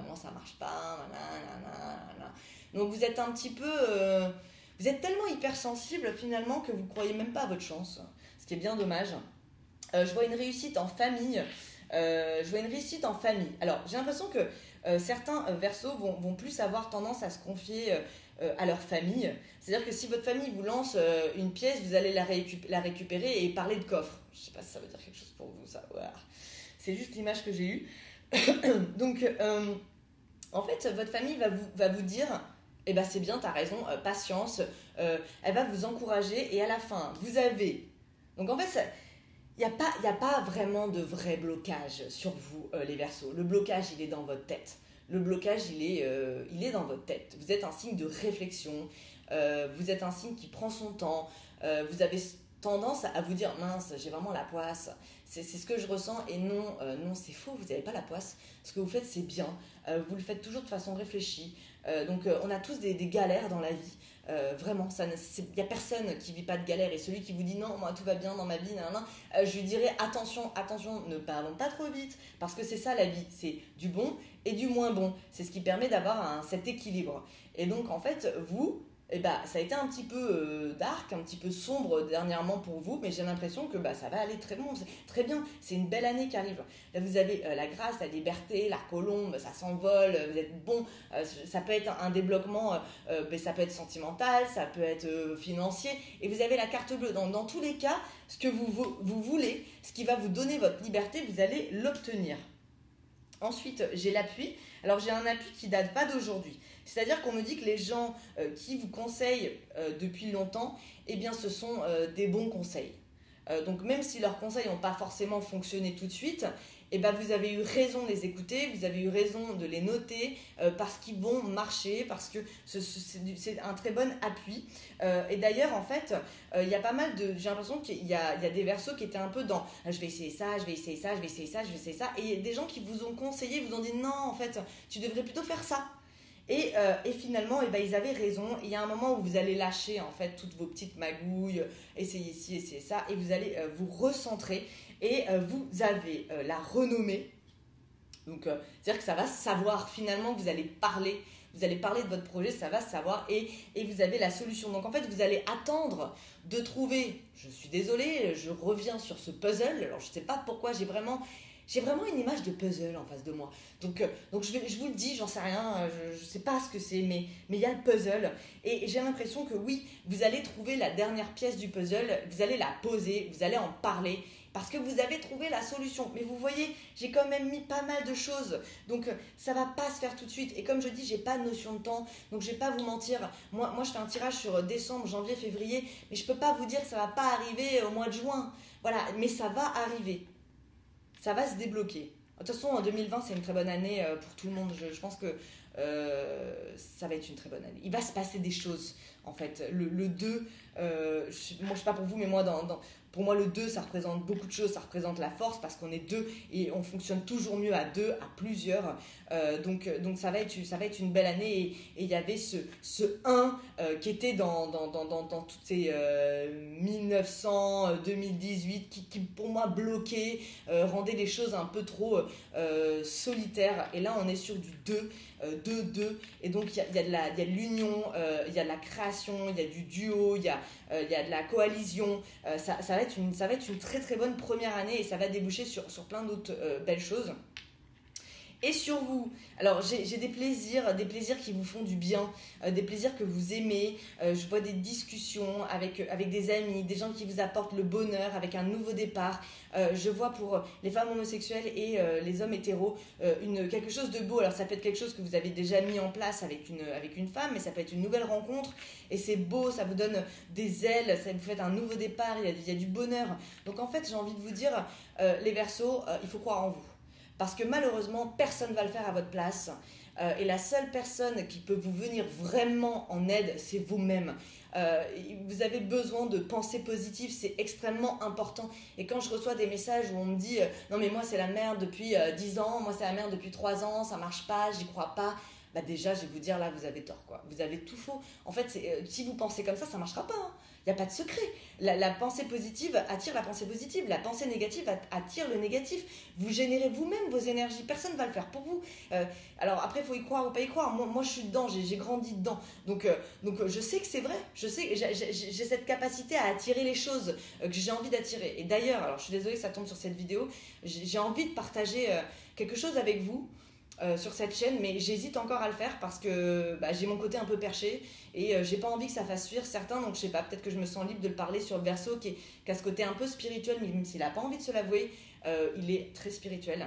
moi ça marche pas, nanana. Donc vous êtes un petit peu... vous êtes tellement hypersensible finalement que vous ne croyez même pas à votre chance, ce qui est bien dommage. Je vois une réussite en famille. Alors, j'ai l'impression que certains Verseaux vont plus avoir tendance à se confier à leur famille. C'est-à-dire que si votre famille vous lance une pièce, vous allez la récupérer et parler de coffre. Je ne sais pas si ça veut dire quelque chose pour vous, ça. Voilà. C'est juste l'image que j'ai eue. Donc, en fait, votre famille va vous dire... Eh ben c'est bien, t'as raison, patience. Elle va vous encourager et à la fin, vous avez... Donc en fait, il n'y a pas vraiment de vrai blocage sur vous, les Verseaux. Le blocage, il est dans votre tête. Le blocage, il est dans votre tête. Vous êtes un signe de réflexion. Vous êtes un signe qui prend son temps. Vous avez tendance à vous dire, mince, j'ai vraiment la poisse. C'est ce que je ressens. Et non, c'est faux, vous n'avez pas la poisse. Ce que vous faites, c'est bien. Vous le faites toujours de façon réfléchie. Donc on a tous des galères dans la vie, vraiment, il n'y a personne qui ne vit pas de galère et celui qui vous dit non, moi tout va bien dans ma vie, je lui dirais attention, ne parlons pas trop vite parce que c'est ça la vie, c'est du bon et du moins bon, c'est ce qui permet d'avoir cet équilibre. Et donc en fait vous, ça a été un petit peu dark, un petit peu sombre dernièrement pour vous, mais j'ai l'impression que ça va aller très bon, très bien, c'est une belle année qui arrive. Là vous avez la grâce, la liberté, la colombe, ça s'envole, vous êtes bon, ça peut être un débloquement, ça peut être sentimental, ça peut être financier, et vous avez la carte bleue. Dans tous les cas, ce que vous voulez, ce qui va vous donner votre liberté, vous allez l'obtenir. Ensuite, j'ai l'appui. Alors, j'ai un appui qui ne date pas d'aujourd'hui. C'est-à-dire qu'on me dit que les gens qui vous conseillent depuis longtemps, eh bien, ce sont des bons conseils. Donc, même si leurs conseils n'ont pas forcément fonctionné tout de suite, vous avez eu raison de les écouter, vous avez eu raison de les noter parce qu'ils vont marcher, parce que c'est un très bon appui. Et d'ailleurs, en fait, il y a pas mal de... J'ai l'impression qu'il y a des Verseaux qui étaient un peu dans « je vais essayer ça, je vais essayer ça, je vais essayer ça, je vais essayer ça ». Et des gens qui vous ont conseillé, vous ont dit « non, en fait, tu devrais plutôt faire ça ». Et finalement, ils avaient raison. Il y a un moment où vous allez lâcher en fait toutes vos petites magouilles, essayez ci, essayez ça, et vous allez vous recentrer. Et vous avez la renommée. Donc, c'est-à-dire que ça va se savoir. Finalement, vous allez parler de votre projet, ça va se savoir. Et vous avez la solution. Donc, en fait, vous allez attendre de trouver... Je suis désolée, je reviens sur ce puzzle. Alors, je ne sais pas pourquoi j'ai vraiment une image de puzzle en face de moi. Donc je vous le dis, j'en sais rien, je sais pas ce que c'est, mais il y a le puzzle. Et j'ai l'impression que oui, vous allez trouver la dernière pièce du puzzle, vous allez la poser, vous allez en parler, parce que vous avez trouvé la solution. Mais vous voyez, j'ai quand même mis pas mal de choses. Donc ça va pas se faire tout de suite. Et comme je dis, j'ai pas de notion de temps, donc je vais pas vous mentir. Moi je fais un tirage sur décembre, janvier, février, mais je peux pas vous dire que ça va pas arriver au mois de juin. Voilà, mais ça va arriver. Ça va se débloquer. De toute façon, en 2020, c'est une très bonne année pour tout le monde. Je pense que ça va être une très bonne année. Il va se passer des choses, en fait. Le 2, moi, je ne sais pas pour vous, mais moi, pour moi, le 2, ça représente beaucoup de choses. Ça représente la force parce qu'on est deux et on fonctionne toujours mieux à deux, à plusieurs. Donc ça va être une belle année. Et il y avait ce 1 qui était dans toutes ces 1900, 2018, qui pour moi bloquait, rendait les choses un peu trop solitaires. Et là, on est sur du 2. 2, et donc il y a de l'union, il y a de la création, il y a du duo, il y a de la coalition. Ça va être une très très bonne première année et ça va déboucher sur plein d'autres belles choses. et sur vous. Alors j'ai des plaisirs qui vous font du bien, des plaisirs que vous aimez. Je vois des discussions avec des amis, des gens qui vous apportent le bonheur avec un nouveau départ. Je vois pour les femmes homosexuelles et les hommes hétéros quelque chose de beau. Alors ça peut être quelque chose que vous avez déjà mis en place avec une femme, mais ça peut être une nouvelle rencontre et c'est beau, ça vous donne des ailes, ça vous fait un nouveau départ, il y a du bonheur. Donc en fait j'ai envie de vous dire, les Verseaux, il faut croire en vous. Parce que malheureusement, personne ne va le faire à votre place. Et la seule personne qui peut vous venir vraiment en aide, c'est vous-même. Vous avez besoin de pensées positives, c'est extrêmement important. Et quand je reçois des messages où on me dit non mais moi c'est la merde depuis 10 ans, moi c'est la merde depuis 3 ans, ça marche pas, j'y crois pas. Bah déjà, je vais vous dire là, vous avez tort, quoi. Vous avez tout faux. En fait, si vous pensez comme ça marchera pas. Hein. Il n'y a pas de secret. La pensée positive attire la pensée positive. La pensée négative attire le négatif. Vous générez vous-même vos énergies. Personne ne va le faire pour vous. Alors après, il faut y croire ou pas y croire. Moi je suis dedans. J'ai grandi dedans. Donc, je sais que c'est vrai. Je sais que j'ai cette capacité à attirer les choses que j'ai envie d'attirer. Et d'ailleurs, alors je suis désolée que ça tombe sur cette vidéo, j'ai envie de partager quelque chose avec vous. Sur cette chaîne, mais j'hésite encore à le faire parce que j'ai mon côté un peu perché et j'ai pas envie que ça fasse fuir certains, donc je sais pas, peut-être que je me sens libre de le parler sur le Verseau qui a ce côté un peu spirituel, mais même s'il a pas envie de se l'avouer, il est très spirituel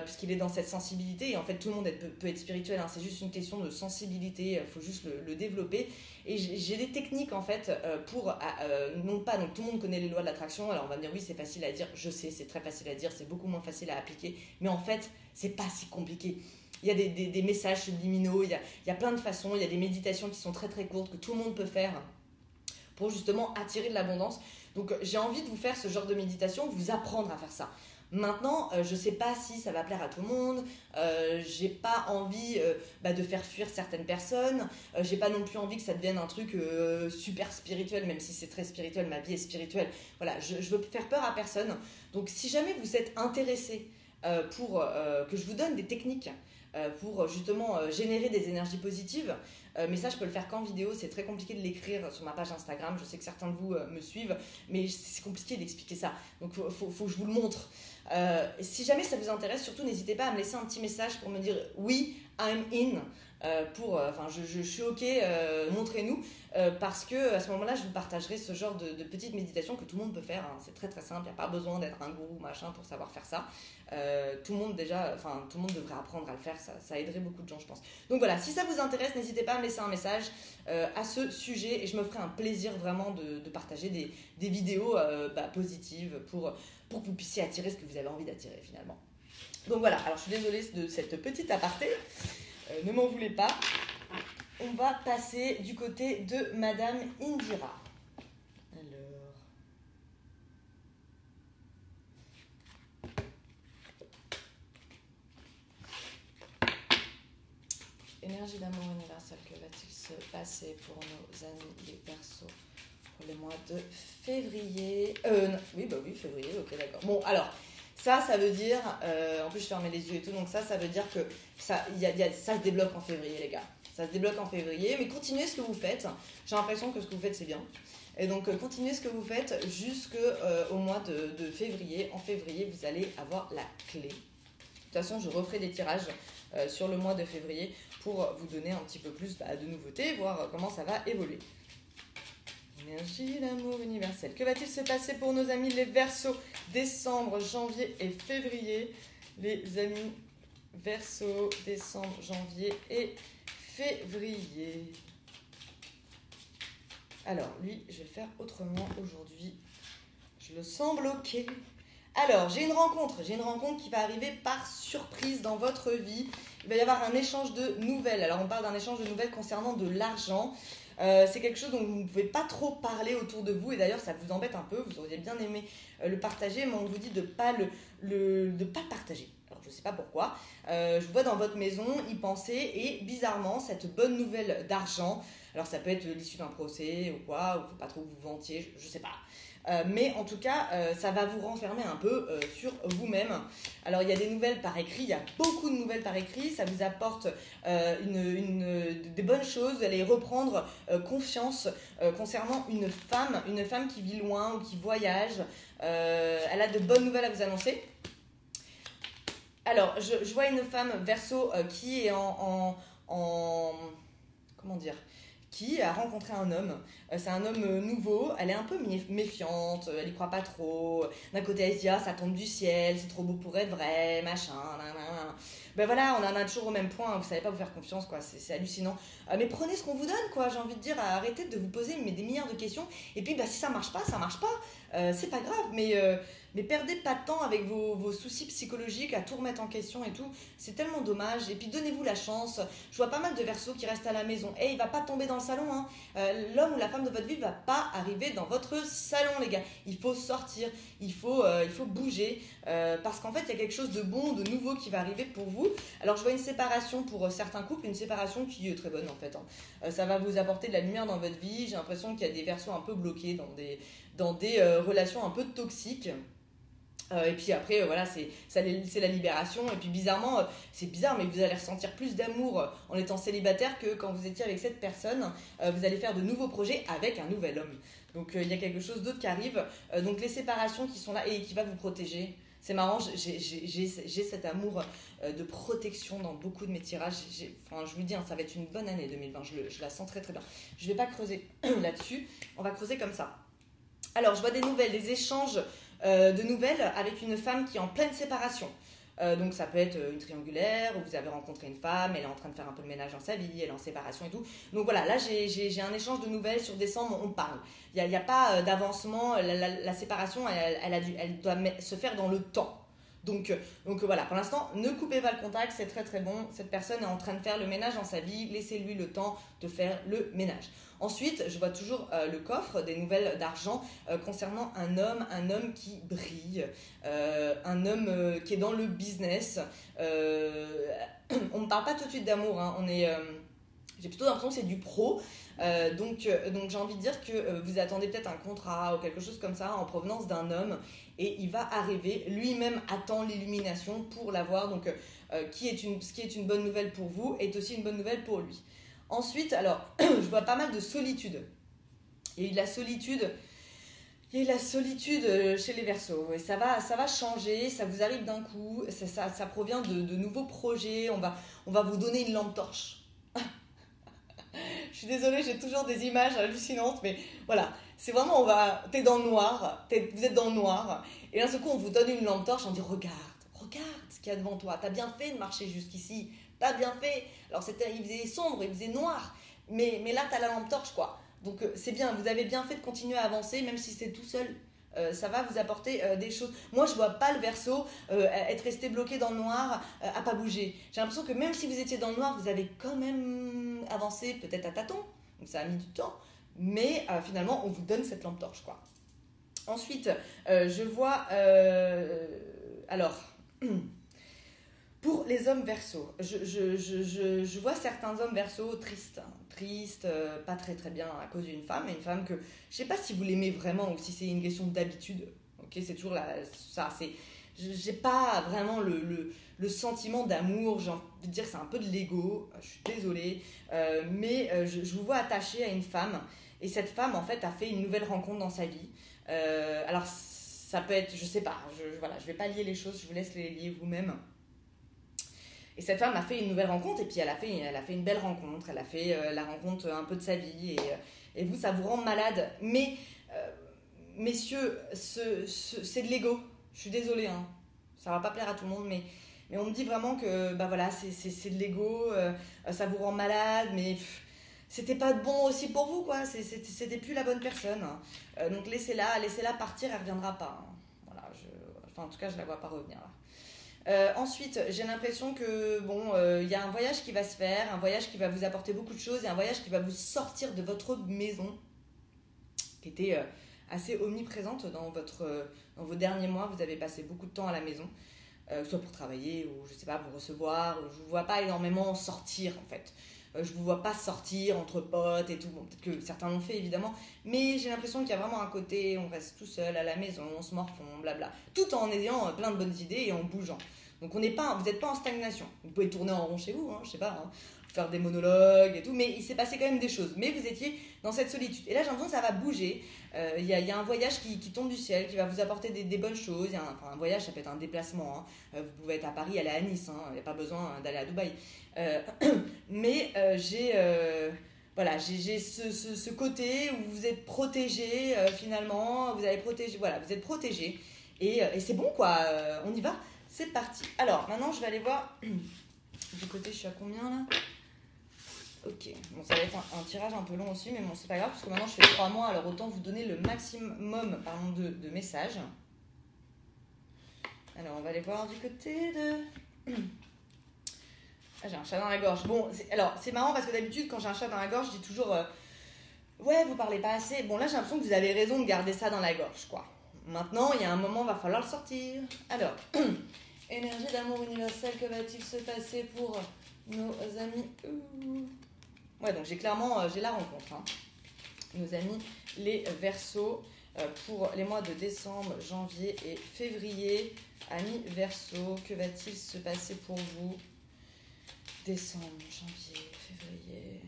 puisqu'il est dans cette sensibilité et en fait tout le monde peut être spirituel, hein, c'est juste une question de sensibilité, il faut juste le développer et j'ai des techniques en fait pour non pas, donc tout le monde connaît les lois de l'attraction, alors on va me dire oui c'est facile à dire, je sais c'est très facile à dire, c'est beaucoup moins facile à appliquer, mais en fait c'est pas si compliqué. Il y a des messages subliminaux, il y a plein de façons, il y a des méditations qui sont très très courtes que tout le monde peut faire pour justement attirer de l'abondance. Donc j'ai envie de vous faire ce genre de méditation, vous apprendre à faire ça. Maintenant, je sais pas si ça va plaire à tout le monde, j'ai pas envie de faire fuir certaines personnes, j'ai pas non plus envie que ça devienne un truc super spirituel, même si c'est très spirituel, ma vie est spirituelle. Voilà, je veux faire peur à personne. Donc si jamais vous êtes intéressé pour que je vous donne des techniques pour justement générer des énergies positives. Mais ça, je peux le faire qu'en vidéo. C'est très compliqué de l'écrire sur ma page Instagram. Je sais que certains de vous me suivent, mais c'est compliqué d'expliquer ça. Donc, faut que je vous le montre. Si jamais ça vous intéresse, surtout, n'hésitez pas à me laisser un petit message pour me dire « Oui, I'm in ». Je suis ok, montrez-nous parce que à ce moment-là je vous partagerai ce genre de petites méditations que tout le monde peut faire, hein. C'est très très simple, il n'y a pas besoin d'être un gourou machin pour savoir faire ça. Tout le monde devrait apprendre à le faire, ça aiderait beaucoup de gens je pense. Donc voilà, si ça vous intéresse, n'hésitez pas à me laisser un message à ce sujet et je me ferai un plaisir vraiment de partager des vidéos positives pour que vous puissiez attirer ce que vous avez envie d'attirer finalement. Donc voilà, alors je suis désolée de cette petite aparté. Ne m'en voulez pas. On va passer du côté de Madame Indira. Alors. Énergie d'amour universelle, que va-t-il se passer pour nos amis les Verseaux pour le mois de février Oui, février, ok, d'accord. Bon, alors. Ça veut dire, en plus je fermais les yeux et tout, donc ça veut dire que ça se débloque en février les gars. Ça se débloque en février, mais continuez ce que vous faites. J'ai l'impression que ce que vous faites c'est bien. Et donc continuez ce que vous faites jusqu'au mois de février. En février, vous allez avoir la clé. De toute façon, je referai des tirages sur le mois de février pour vous donner un petit peu plus de nouveautés, voir comment ça va évoluer. Énergie d'amour universel. Que va-t-il se passer pour nos amis les Verseaux, décembre, janvier et février? Les amis Verseaux, décembre, janvier et février. Alors, lui, je vais le faire autrement aujourd'hui. Je le sens bloqué. Alors, j'ai une rencontre qui va arriver par surprise dans votre vie. Il va y avoir un échange de nouvelles. Alors, on parle d'un échange de nouvelles concernant de l'argent. C'est quelque chose dont vous ne pouvez pas trop parler autour de vous et d'ailleurs ça vous embête un peu, vous auriez bien aimé le partager mais on vous dit de pas le partager. Alors je sais pas pourquoi, je vous vois dans votre maison y penser et bizarrement cette bonne nouvelle d'argent, alors ça peut être l'issue d'un procès ou quoi, ou faut pas trop que vous vantiez, je sais pas. Mais en tout cas, ça va vous renfermer un peu sur vous-même. Alors, il y a des nouvelles par écrit, il y a beaucoup de nouvelles par écrit, ça vous apporte des bonnes choses, vous allez reprendre confiance concernant une femme qui vit loin ou qui voyage. Elle a de bonnes nouvelles à vous annoncer. Alors, je vois une femme Verseau qui est comment dire, qui a rencontré un homme. C'est un homme nouveau, elle est un peu méfiante, elle y croit pas trop. D'un côté, elle se dit, ah, ça tombe du ciel, c'est trop beau pour être vrai, machin, nan. Ben voilà, on en a toujours au même point, vous savez pas vous faire confiance, quoi, c'est hallucinant. Mais prenez ce qu'on vous donne, quoi, j'ai envie de dire, arrêtez de vous poser des milliards de questions, et puis bah, si ça marche pas, c'est pas grave, mais perdez pas de temps avec vos soucis psychologiques à tout remettre en question et tout, c'est tellement dommage, et puis donnez-vous la chance. Je vois pas mal de Verseaux qui restent à la maison, et il va pas tomber dans le salon, hein. L'homme ou la femme de votre vie va pas arriver dans votre salon, les gars, il faut sortir, il faut bouger, parce qu'en fait il y a quelque chose de bon, de nouveau qui va arriver pour vous. Alors je vois une séparation pour certains couples, une séparation qui est très bonne en fait, hein. Ça va vous apporter de la lumière dans votre vie. J'ai l'impression qu'il y a des Verseaux un peu bloqués dans des relations un peu toxiques. Et puis après, voilà, c'est la libération. Et puis bizarrement, c'est bizarre, mais vous allez ressentir plus d'amour en étant célibataire que quand vous étiez avec cette personne. Vous allez faire de nouveaux projets avec un nouvel homme. Donc il y a quelque chose d'autre qui arrive. Donc les séparations qui sont là et qui va vous protéger. C'est marrant, j'ai cet amour de protection dans beaucoup de mes tirages. Enfin, je vous le dis, hein, ça va être une bonne année 2020. Je la sens très très bien. Je ne vais pas creuser là-dessus. On va creuser comme ça. Alors, je vois des nouvelles, des échanges de nouvelles avec une femme qui est en pleine séparation. Donc ça peut être une triangulaire où vous avez rencontré une femme, elle est en train de faire un peu le ménage dans sa vie, elle est en séparation et tout. Donc voilà, là j'ai un échange de nouvelles sur décembre, on parle. Il n'y a pas d'avancement, la séparation elle doit se faire dans le temps. Donc voilà, pour l'instant, ne coupez pas le contact, c'est très très bon. Cette personne est en train de faire le ménage dans sa vie, laissez-lui le temps de faire le ménage. Ensuite, je vois toujours le coffre, des nouvelles d'argent concernant un homme qui brille, un homme qui est dans le business. On ne parle pas tout de suite d'amour, hein, j'ai plutôt l'impression que c'est du pro. Donc j'ai envie de dire que vous attendez peut-être un contrat ou quelque chose comme ça en provenance d'un homme et il va arriver, lui-même attend l'illumination pour l'avoir, donc ce qui est une bonne nouvelle pour vous est aussi une bonne nouvelle pour lui. Ensuite, alors, je vois pas mal de solitude. Il y a eu de la solitude. Il y a eu de la solitude chez les Verseaux. Et ça va changer, ça vous arrive d'un coup. Ça provient de nouveaux projets. On va vous donner une lampe torche. Je suis désolée, j'ai toujours des images hallucinantes, mais voilà. C'est vraiment, t'es dans le noir, vous êtes dans le noir. Et d'un seul coup, on vous donne une lampe torche, on dit regarde ce qu'il y a devant toi. T'as bien fait de marcher jusqu'ici. T'as bien fait. Alors il faisait sombre, il faisait noir, mais là t'as la lampe torche, quoi. Donc c'est bien, vous avez bien fait de continuer à avancer, même si c'est tout seul. Ça va vous apporter des choses. Moi je vois pas le Verseau être resté bloqué dans le noir, à pas bouger. J'ai l'impression que même si vous étiez dans le noir, vous avez quand même avancé, peut-être à tâtons, donc ça a mis du temps, mais finalement on vous donne cette lampe torche, quoi. Ensuite je vois alors pour les hommes Verseaux, je vois certains hommes Verseaux tristes, pas très très bien à cause d'une femme, et une femme que je sais pas si vous l'aimez vraiment ou si c'est une question d'habitude. Ok, c'est toujours ça. J'ai pas vraiment le sentiment d'amour. J'ai envie de dire que c'est un peu de l'ego. Je suis désolée, mais je vous vois attaché à une femme, et cette femme en fait a fait une nouvelle rencontre dans sa vie. Alors ça peut être, je sais pas. Voilà, je vais pas lier les choses. Je vous laisse les lier vous-même. Et cette femme a fait une nouvelle rencontre, et puis elle a fait une belle rencontre, elle a fait la rencontre un peu de sa vie, et vous, ça vous rend malade. Mais, messieurs, c'est de l'ego. Je suis désolée, hein. Ça va pas plaire à tout le monde, mais on me dit vraiment que bah voilà, c'est de l'ego, ça vous rend malade, mais c'était pas bon aussi pour vous, quoi. C'était plus la bonne personne. Donc laissez-la partir, elle reviendra pas, hein. Voilà, en tout cas, je la vois pas revenir là. Ensuite, j'ai l'impression que y a un voyage qui va se faire, un voyage qui va vous apporter beaucoup de choses, et un voyage qui va vous sortir de votre maison, qui était assez omniprésente dans vos derniers mois. Vous avez passé beaucoup de temps à la maison, soit pour travailler ou je sais pas, pour recevoir. Je vous vois pas énormément sortir en fait. Je vous vois pas sortir entre potes et tout. Bon, peut-être que certains l'ont fait évidemment, mais j'ai l'impression qu'il y a vraiment un côté, on reste tout seul à la maison, on se morfond, blabla, tout en ayant plein de bonnes idées et en bougeant. Donc vous n'êtes pas en stagnation. Vous pouvez tourner en rond chez vous, hein, je sais pas, hein. faire des monologues et tout, mais il s'est passé quand même des choses. Mais vous étiez dans cette solitude. Et là, j'ai l'impression que ça va bouger. Il y a un voyage qui tombe du ciel, qui va vous apporter des bonnes choses. Un voyage, ça peut être un déplacement. Vous pouvez être à Paris, aller à Nice. Il n'y a pas besoin d'aller à Dubaï. Mais j'ai ce côté où vous êtes protégé finalement. Vous êtes protégé. Et c'est bon, quoi. On y va. C'est parti. Alors, maintenant, je vais aller voir. Du côté, je suis à combien là? Ok, bon, ça va être un tirage un peu long aussi, mais bon, c'est pas grave, parce que maintenant je fais 3 mois, alors autant vous donner le maximum de messages. Alors, on va aller voir du côté de... Ah, j'ai un chat dans la gorge. Bon, c'est marrant parce que d'habitude, quand j'ai un chat dans la gorge, je dis toujours ouais, vous parlez pas assez. Bon, là, j'ai l'impression que vous avez raison de garder ça dans la gorge, quoi. Maintenant, il y a un moment, il va falloir le sortir. Alors, énergie d'amour universel, que va-t-il se passer pour nos amis? Ouais, donc j'ai la rencontre. Hein. Nos amis, les Verseaux, pour les mois de décembre, janvier et février. Amis Verseaux, que va-t-il se passer pour vous? Décembre, janvier, février.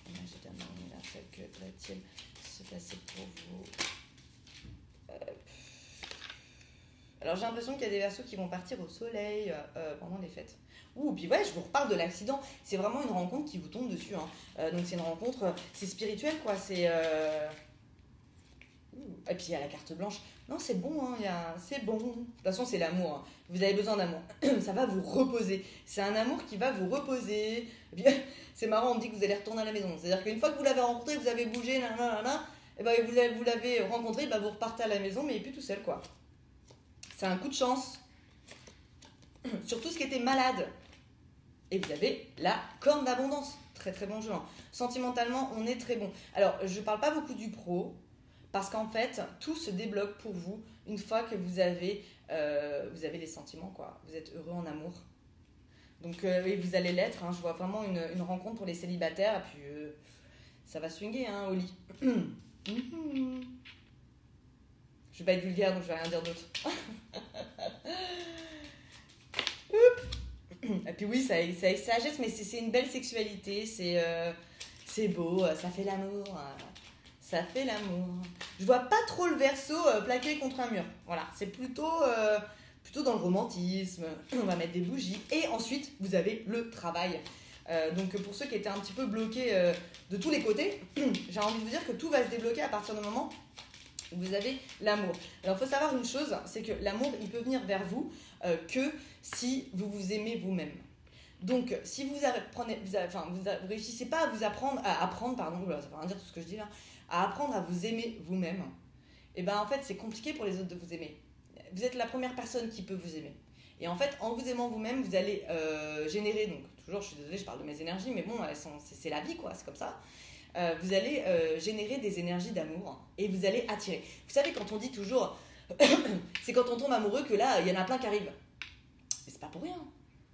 Énergie d'amour universel, que va-t-il se passer pour vous? Alors j'ai l'impression qu'il y a des Verseaux qui vont partir au soleil pendant les fêtes. Puis ouais, je vous reparle de l'accident. C'est vraiment une rencontre qui vous tombe dessus. Hein. Donc c'est une rencontre, c'est spirituel quoi. Et puis il y a la carte blanche. Non, c'est bon, hein, c'est bon. De toute façon, c'est l'amour. Hein. Vous avez besoin d'amour. Ça va vous reposer. C'est un amour qui va vous reposer. Et puis, c'est marrant, on me dit que vous allez retourner à la maison. C'est-à-dire qu'une fois que vous l'avez rencontré, vous avez bougé, et ben, vous l'avez rencontré, ben, vous repartez à la maison, mais il n'est plus tout seul, quoi. C'est un coup de chance. Sur tout ce qui était malade. Et vous avez la corne d'abondance. Très très bon jeu. Hein. Sentimentalement, on est très bon. Alors, je ne parle pas beaucoup du pro, parce qu'en fait, tout se débloque pour vous une fois que vous avez les sentiments, quoi. Vous êtes heureux en amour. Donc, et vous allez l'être. Hein. Je vois vraiment une rencontre pour les célibataires. Et puis, ça va swinguer au lit. Je vais pas être vulgaire, donc je vais rien dire d'autre. Et puis oui, ça agisse, mais c'est une belle sexualité. C'est beau, ça fait l'amour. Ça fait l'amour. Je vois pas trop le Verseau plaqué contre un mur. Voilà, c'est plutôt dans le romantisme. On va mettre des bougies. Et ensuite, vous avez le travail. Donc pour ceux qui étaient un petit peu bloqués de tous les côtés, j'ai envie de vous dire que tout va se débloquer à partir du moment où vous avez l'amour. Alors il faut savoir une chose, c'est que l'amour, il peut venir vers vous que si vous vous aimez vous-même. Donc, si vous réussissez pas à vous apprendre, ça veut rien dire tout ce que je dis là, à apprendre à vous aimer vous-même, et ben en fait, c'est compliqué pour les autres de vous aimer. Vous êtes la première personne qui peut vous aimer. Et en fait, en vous aimant vous-même, vous allez générer, donc toujours, je suis désolée, je parle de mes énergies, mais bon, c'est la vie, quoi, c'est comme ça. Vous allez générer des énergies d'amour et vous allez attirer. Vous savez, quand on dit toujours, c'est quand on tombe amoureux que là, il y en a plein qui arrivent. Mais c'est pas pour rien.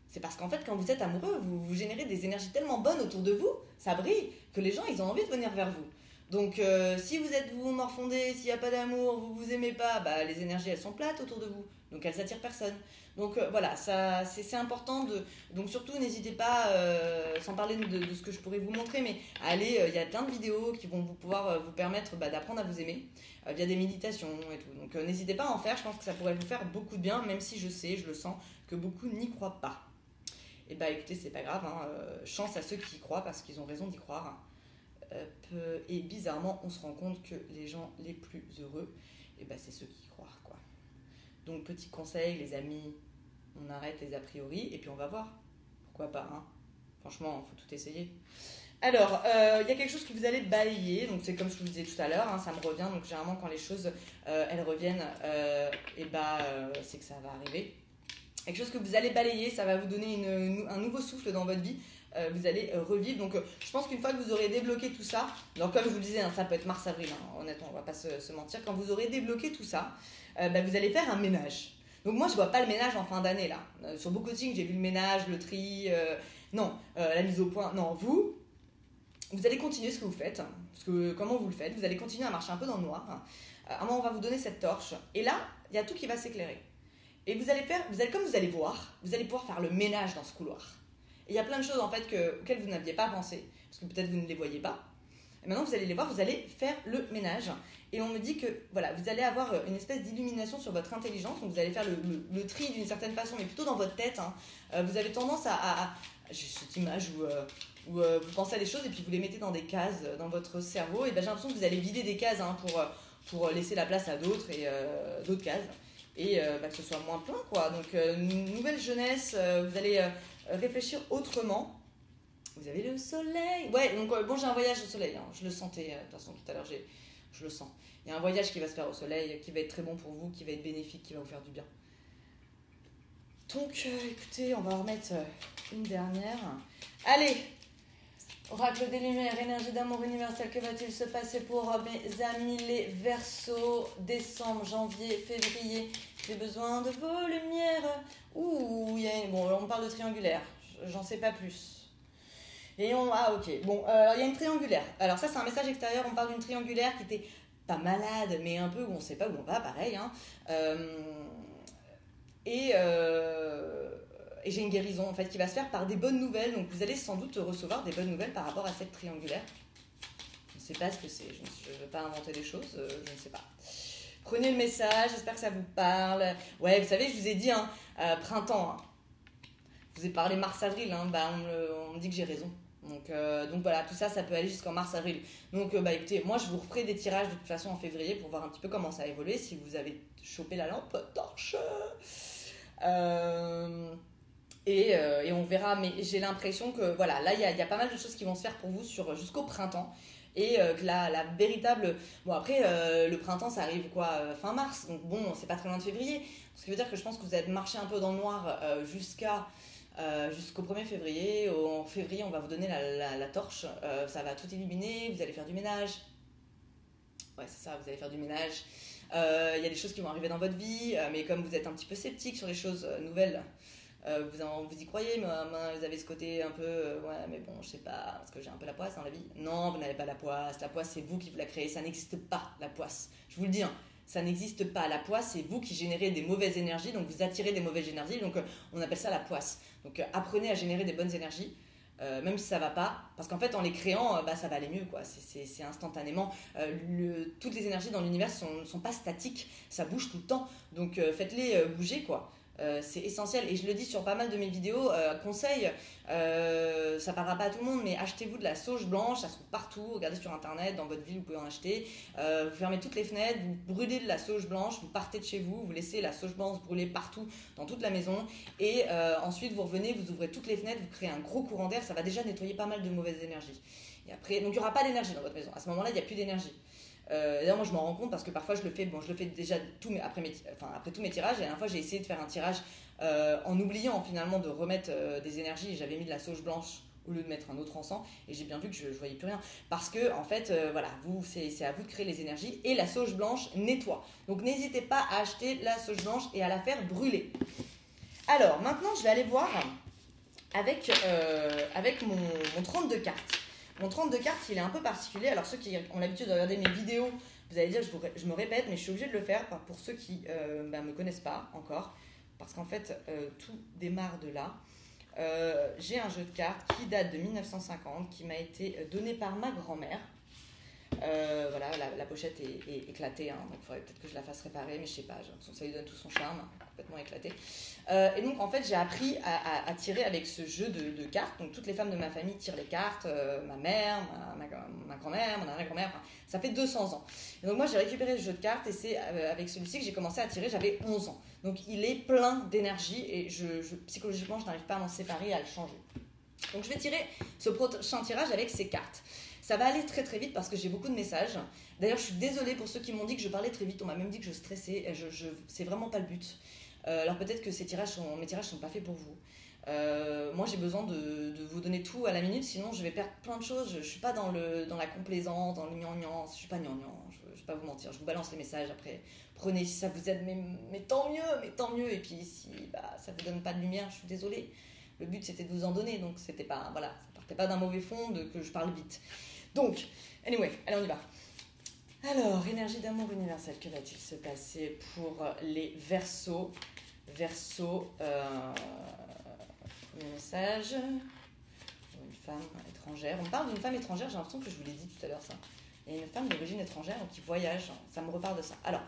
C'est parce qu'en fait, quand vous êtes amoureux, vous générez des énergies tellement bonnes autour de vous, ça brille, que les gens, ils ont envie de venir vers vous. Donc, si vous êtes vous morfondé, s'il n'y a pas d'amour, vous vous aimez pas, bah, les énergies, elles sont plates autour de vous. Donc, elles s'attirent personne. Donc, voilà, ça, c'est important de... Donc, surtout, n'hésitez pas, sans parler de ce que je pourrais vous montrer, mais allez, il y a plein de vidéos qui vont pouvoir vous permettre d'apprendre à vous aimer via des méditations et tout. Donc, n'hésitez pas à en faire. Je pense que ça pourrait vous faire beaucoup de bien, même si je le sens, que beaucoup n'y croient pas. Et bah, écoutez, c'est pas grave. Chance à ceux qui y croient parce qu'ils ont raison d'y croire. Et bizarrement, on se rend compte que les gens les plus heureux, et ben c'est ceux qui y croient, quoi. Donc, petit conseil, les amis, on arrête les a priori et puis on va voir. Pourquoi pas, hein. Franchement, il faut tout essayer. Alors, il y a quelque chose que vous allez balayer, donc c'est comme je vous disais tout à l'heure, hein, ça me revient, donc généralement quand les choses, elles reviennent, c'est que ça va arriver. Quelque chose que vous allez balayer, ça va vous donner un nouveau souffle dans votre vie. Vous allez revivre. Donc, je pense qu'une fois que vous aurez débloqué tout ça, donc comme je vous le disais, hein, ça peut être mars-avril, hein, honnêtement, on va pas se mentir. Quand vous aurez débloqué tout ça, vous allez faire un ménage. Donc, moi, je vois pas le ménage en fin d'année, là. Sur beaucoup de signes, j'ai vu le ménage, le tri, la mise au point. Non, vous allez continuer ce que vous faites. Parce que comment vous le faites? Vous allez continuer à marcher un peu dans le noir. À un moment, on va vous donner cette torche. Et là, il y a tout qui va s'éclairer. Et comme vous allez voir, vous allez pouvoir faire le ménage dans ce couloir. il y a plein de choses en fait auxquelles vous n'aviez pas pensé, parce que peut-être vous ne les voyez pas. Et maintenant vous allez les voir, vous allez faire le ménage. Et on me dit que voilà, vous allez avoir une espèce d'illumination sur votre intelligence, donc vous allez faire le tri d'une certaine façon, mais plutôt dans votre tête. Hein. Vous avez tendance j'ai cette image où vous pensez à des choses et puis vous les mettez dans des cases dans votre cerveau. Et ben, j'ai l'impression que vous allez vider des cases hein, pour laisser la place à d'autres et d'autres cases. Et que ce soit moins plein, quoi. Donc, nouvelle jeunesse, vous allez réfléchir autrement. Vous avez le soleil. Ouais, donc bon, j'ai un voyage au soleil. Hein. Je le sentais, de toute façon, tout à l'heure, je le sens. Il y a un voyage qui va se faire au soleil, qui va être très bon pour vous, qui va être bénéfique, qui va vous faire du bien. Donc, écoutez, on va en remettre une dernière. Allez, oracle des lumières, énergie d'amour universel, que va-t-il se passer pour mes amis les Verseaux, décembre, janvier, février? J'ai besoin de vos lumières. Ouh, bon, on parle de triangulaire, j'en sais pas plus. Ah ok, bon, il y a une triangulaire. Alors ça c'est un message extérieur, on parle d'une triangulaire qui était pas malade, mais un peu où on sait pas où on va, pareil. Hein. Et j'ai une guérison en fait qui va se faire par des bonnes nouvelles, donc vous allez sans doute recevoir des bonnes nouvelles par rapport à cette triangulaire. Je ne sais pas ce que c'est, je ne veux pas inventer des choses, je ne sais pas. Prenez le message, j'espère que ça vous parle. Ouais, vous savez, je vous ai dit, hein, printemps. Hein. Je vous ai parlé mars-avril, hein, on me dit que j'ai raison. Donc voilà, tout ça, ça peut aller jusqu'en mars-avril. Donc écoutez, moi je vous referai des tirages de toute façon en février pour voir un petit peu comment ça a évolué, si vous avez chopé la lampe torche. Et on verra, mais j'ai l'impression que voilà, là il y a pas mal de choses qui vont se faire pour vous jusqu'au printemps. Et que la véritable... Bon après, le printemps ça arrive quoi, fin mars, donc bon, c'est pas très loin de février. Ce qui veut dire que je pense que vous allez marcher un peu dans le noir jusqu'au 1er février. En février, on va vous donner la torche. Ça va tout illuminer, vous allez faire du ménage. Ouais, c'est ça, vous allez faire du ménage. Il y a des choses qui vont arriver dans votre vie, mais comme vous êtes un petit peu sceptique sur les choses nouvelles, vous y croyez, mais vous avez ce côté un peu, ouais, mais bon, je sais pas, parce que j'ai un peu la poisse dans la vie. Non, vous n'avez pas la poisse. La poisse, c'est vous qui vous la créez. Ça n'existe pas, la poisse. Je vous le dis, hein. Ça n'existe pas. La poisse, c'est vous qui générez des mauvaises énergies, donc vous attirez des mauvaises énergies, donc on appelle ça la poisse. Donc apprenez à générer des bonnes énergies, même si ça va pas, parce qu'en fait en les créant, ça va aller mieux, quoi. C'est instantanément. Toutes les énergies dans l'univers ne sont pas statiques, ça bouge tout le temps, donc faites-les bouger, quoi. C'est essentiel, et je le dis sur pas mal de mes vidéos, conseil, ça parlera pas à tout le monde, mais achetez-vous de la sauge blanche, ça se trouve partout, regardez sur internet, dans votre ville vous pouvez en acheter, vous fermez toutes les fenêtres, vous brûlez de la sauge blanche, vous partez de chez vous, vous laissez la sauge blanche brûler partout dans toute la maison, et ensuite vous revenez, vous ouvrez toutes les fenêtres, vous créez un gros courant d'air, ça va déjà nettoyer pas mal de mauvaises énergies. Et après, donc il n'y aura pas d'énergie dans votre maison, à ce moment-là il n'y a plus d'énergie. D'ailleurs moi je m'en rends compte parce que parfois je le fais déjà après tous mes tirages, et la dernière fois j'ai essayé de faire un tirage en oubliant finalement de remettre des énergies, et j'avais mis de la sauge blanche au lieu de mettre un autre encens, et j'ai bien vu que je voyais plus rien parce que en fait voilà, c'est à vous de créer les énergies, et la sauge blanche nettoie, donc n'hésitez pas à acheter la sauge blanche et à la faire brûler. Alors maintenant je vais aller voir avec mon 32 cartes. Mon 32 cartes, il est un peu particulier. Alors, ceux qui ont l'habitude de regarder mes vidéos, vous allez dire, je me répète, mais je suis obligée de le faire pour ceux qui ne me connaissent pas encore. Parce qu'en fait, tout démarre de là. J'ai un jeu de cartes qui date de 1950, qui m'a été donné par ma grand-mère. Voilà, la pochette est éclatée, hein, donc il faudrait peut-être que je la fasse réparer, mais je sais pas, j'ai l'impression que ça lui donne tout son charme, complètement éclaté. Et donc en fait j'ai appris à tirer avec ce jeu de cartes, donc toutes les femmes de ma famille tirent les cartes, ma mère, ma grand-mère, mon arrière-grand-mère, enfin, ça fait 200 ans. Et donc moi j'ai récupéré ce jeu de cartes, et c'est avec celui-ci que j'ai commencé à tirer, j'avais 11 ans. Donc il est plein d'énergie, et psychologiquement je n'arrive pas à m'en séparer et à le changer. Donc je vais tirer ce prochain tirage avec ces cartes. Ça va aller très très vite parce que j'ai beaucoup de messages. D'ailleurs, je suis désolée pour ceux qui m'ont dit que je parlais très vite. On m'a même dit que je stressais. C'est vraiment pas le but. Alors peut-être que mes tirages sont pas faits pour vous. Moi, j'ai besoin de vous donner tout à la minute, sinon je vais perdre plein de choses. Je suis pas dans la complaisance, dans le gnangnan. Je suis pas gnangnan. Je vais pas vous mentir. Je vous balance les messages après. Prenez si ça vous aide, mais tant mieux. Et puis si ça vous donne pas de lumière, je suis désolée. Le but c'était de vous en donner, donc c'était pas, voilà, ça partait pas d'un mauvais fond que je parle vite. Donc, anyway, allez on y va. Alors, énergie d'amour universelle, que va-t-il se passer pour les Verseaux? Verseaux, premier message. femme étrangère. On parle d'une femme étrangère, j'ai l'impression que je vous l'ai dit tout à l'heure ça. Il y a une femme d'origine étrangère qui voyage, ça me reparle de ça. Alors,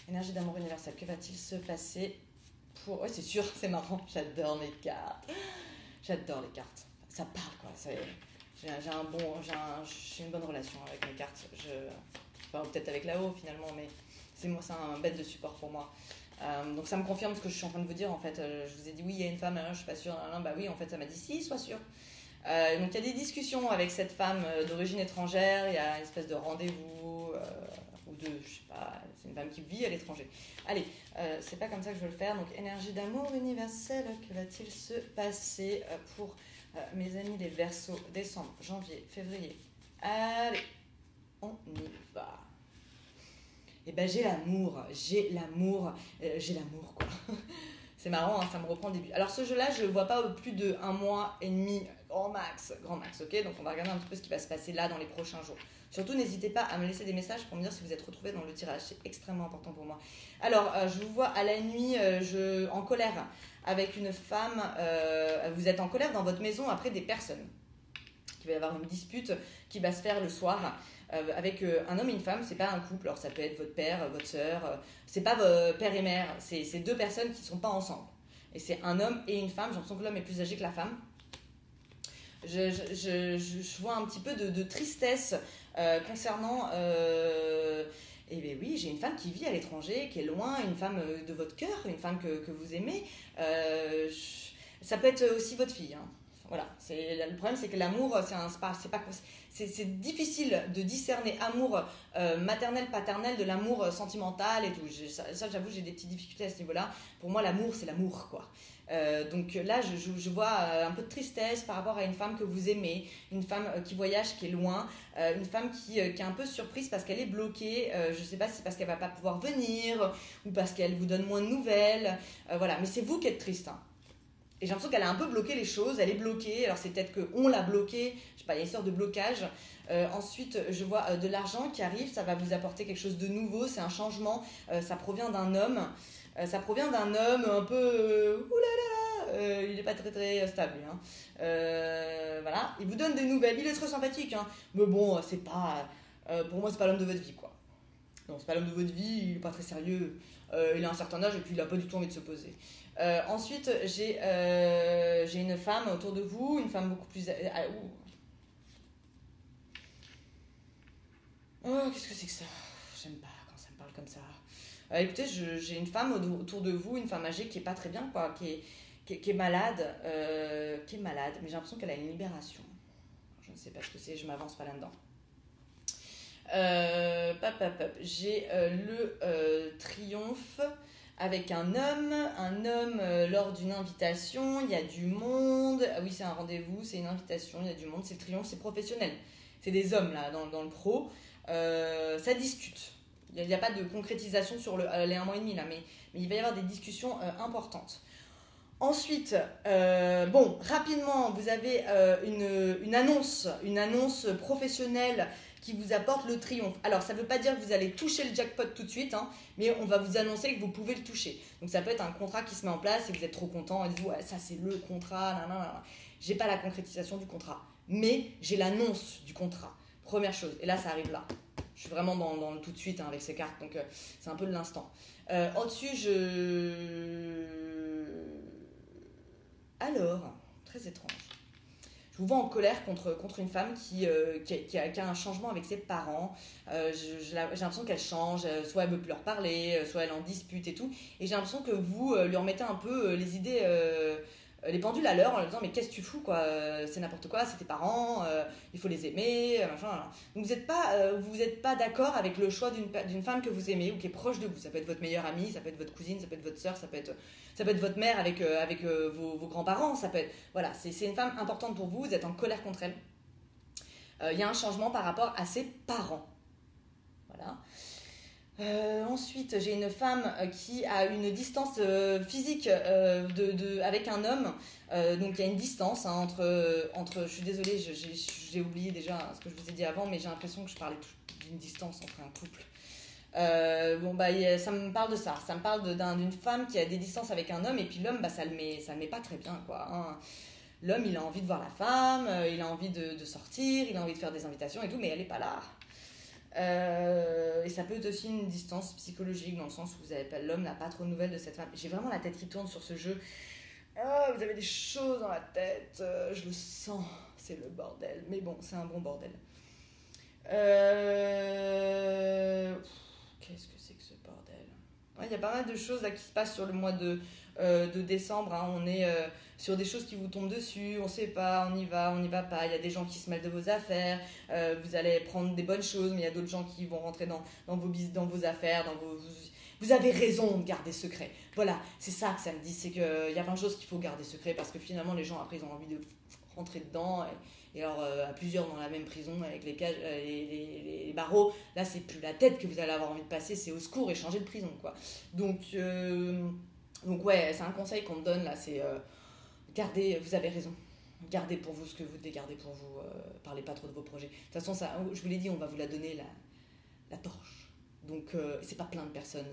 énergie d'amour universel, que va-t-il se passer pour... Ouais, c'est sûr, c'est marrant, j'adore mes cartes. J'adore les cartes. Ça parle quoi, j'ai une bonne relation avec mes cartes. Enfin, peut-être avec là-haut finalement, mais c'est un bête de support pour moi. Donc ça me confirme ce que je suis en train de vous dire en fait. Je vous ai dit oui, il y a une femme, je suis pas sûre. Bah oui, en fait, ça m'a dit si, sois sûre. Donc il y a des discussions avec cette femme d'origine étrangère. Il y a une espèce de rendez-vous ou de, je sais pas, c'est une femme qui vit à l'étranger. Allez, c'est pas comme ça que je veux le faire. Donc énergie d'amour universelle, que va-t-il se passer pour mes amis les Verseaux, décembre, janvier, février. Allez, on y va. Et ben j'ai l'amour quoi. C'est marrant, hein, ça me reprend le début. Alors ce jeu-là, je ne vois pas plus de 1 mois et demi, grand max, ok. Donc on va regarder un petit peu ce qui va se passer là dans les prochains jours. Surtout, n'hésitez pas à me laisser des messages pour me dire si vous êtes retrouvés dans le tirage, c'est extrêmement important pour moi. Alors, je vous vois à la nuit, en colère avec une femme, vous êtes en colère dans votre maison après des personnes. Il va y avoir une dispute qui va se faire le soir. Avec un homme et une femme, c'est pas un couple, alors ça peut être votre père, votre sœur, c'est pas père et mère, c'est 2 personnes qui sont pas ensemble. Et c'est un homme et une femme, j'ai l'impression que l'homme est plus âgé que la femme. Je vois un petit peu de tristesse concernant... Eh bien oui, j'ai une femme qui vit à l'étranger, qui est loin, une femme de votre cœur, une femme que vous aimez. Ça peut être aussi votre fille, hein. Voilà, le problème c'est que l'amour, c'est difficile de discerner amour maternel, paternel de l'amour sentimental et tout. Ça, j'avoue, j'ai des petites difficultés à ce niveau-là. Pour moi, l'amour, c'est l'amour, quoi. Donc là, je vois un peu de tristesse par rapport à une femme que vous aimez, une femme qui voyage, qui est loin, une femme qui est un peu surprise parce qu'elle est bloquée. Je ne sais pas si c'est parce qu'elle ne va pas pouvoir venir ou parce qu'elle vous donne moins de nouvelles. Voilà, mais c'est vous qui êtes triste, hein. Et j'ai l'impression qu'elle a un peu bloqué les choses, elle est bloquée, alors c'est peut-être qu'on l'a bloquée, je sais pas, il y a une sorte de blocage. Ensuite, je vois de l'argent qui arrive, ça va vous apporter quelque chose de nouveau, c'est un changement, ça provient d'un homme. Ça provient d'un homme un peu... il n'est pas très très stable, hein. Voilà, il vous donne des nouvelles, il est très sympathique, hein. Mais bon, c'est pas... pour moi, c'est pas l'homme de votre vie, quoi. Non, c'est pas l'homme de votre vie, il est pas très sérieux, il a un certain âge et puis il a pas du tout envie de se poser. Ensuite, j'ai une femme autour de vous, une femme beaucoup plus... Oh, qu'est-ce que c'est que ça? J'aime pas quand ça me parle comme ça. Écoutez, j'ai une femme autour de vous, une femme âgée qui est pas très bien, quoi, qui est malade, mais j'ai l'impression qu'elle a une libération. Je ne sais pas ce que c'est, je m'avance pas là-dedans. J'ai le triomphe avec un homme lors d'une invitation, il y a du monde. Ah oui, c'est un rendez-vous, c'est une invitation, il y a du monde, c'est le triomphe, c'est professionnel. C'est des hommes là dans le pro. Ça discute. Il n'y a pas de concrétisation sur les 1 mois et demi là, mais il va y avoir des discussions importantes. Ensuite, rapidement, vous avez une annonce professionnelle qui vous apporte le triomphe. Alors, ça ne veut pas dire que vous allez toucher le jackpot tout de suite, hein, mais on va vous annoncer que vous pouvez le toucher. Donc, ça peut être un contrat qui se met en place et vous êtes trop content et vous dites, ouais, ça c'est le contrat, J'ai pas la concrétisation du contrat, mais j'ai l'annonce du contrat. Première chose, et là, ça arrive là. Je suis vraiment dans le tout de suite, hein, avec ces cartes, donc c'est un peu de l'instant. Au-dessus, Alors, très étrange. Je vous vois en colère contre une femme qui a un changement avec ses parents. J'ai l'impression qu'elle change, soit elle ne veut plus leur parler, soit elle en dispute et tout. Et j'ai l'impression que vous lui remettez un peu les idées, les pendules à l'heure en lui disant mais qu'est-ce que tu fous quoi, c'est n'importe quoi, c'est tes parents, il faut les aimer, machin. Donc vous êtes pas d'accord avec le choix d'une femme que vous aimez ou qui est proche de vous. Ça peut être votre meilleure amie, ça peut être votre cousine, ça peut être votre sœur, ça peut être votre mère avec vos grands-parents, ça peut être... Voilà, c'est une femme importante pour vous, vous êtes en colère contre elle. Il y a un changement par rapport à ses parents. Voilà. Ensuite, j'ai une femme qui a une distance physique avec un homme. Donc il y a une distance entre je suis désolée, j'ai oublié déjà ce que je vous ai dit avant, mais j'ai l'impression que je parlais d'une distance entre un couple. Ça me parle de ça. Ça me parle d'une femme qui a des distances avec un homme et puis l'homme, ça le met pas très bien, quoi, hein. L'homme, il a envie de voir la femme, il a envie de sortir, il a envie de faire des invitations et tout, mais elle n'est pas là. Et ça peut être aussi une distance psychologique, dans le sens où l'homme n'a pas trop de nouvelles de cette femme. J'ai vraiment la tête qui tourne sur ce jeu. Ah, vous avez des choses dans la tête, je le sens, c'est le bordel. Mais bon, c'est un bon bordel. Qu'est-ce que c'est que ce bordel? Il y a pas mal de choses là qui se passent sur le mois de décembre. Hein. On est sur des choses qui vous tombent dessus, on sait pas, on y va pas. Il y a des gens qui se mêlent de vos affaires. Vous allez prendre des bonnes choses, mais il y a d'autres gens qui vont rentrer dans vos affaires, vous avez raison de garder secret. Voilà, c'est ça que ça me dit, c'est qu'il y a plein de choses qu'il faut garder secret parce que finalement les gens après ils ont envie de rentrer dedans et alors à plusieurs dans la même prison avec les cages, les barreaux, là c'est plus la tête que vous allez avoir envie de passer, c'est au secours et changer de prison quoi. Donc ouais, c'est un conseil qu'on me donne là, c'est gardez, vous avez raison. Gardez pour vous ce que vous devez garder pour vous, parlez pas trop de vos projets. De toute façon, ça, je vous l'ai dit, on va vous la donner la torche. Donc c'est pas plein de personnes,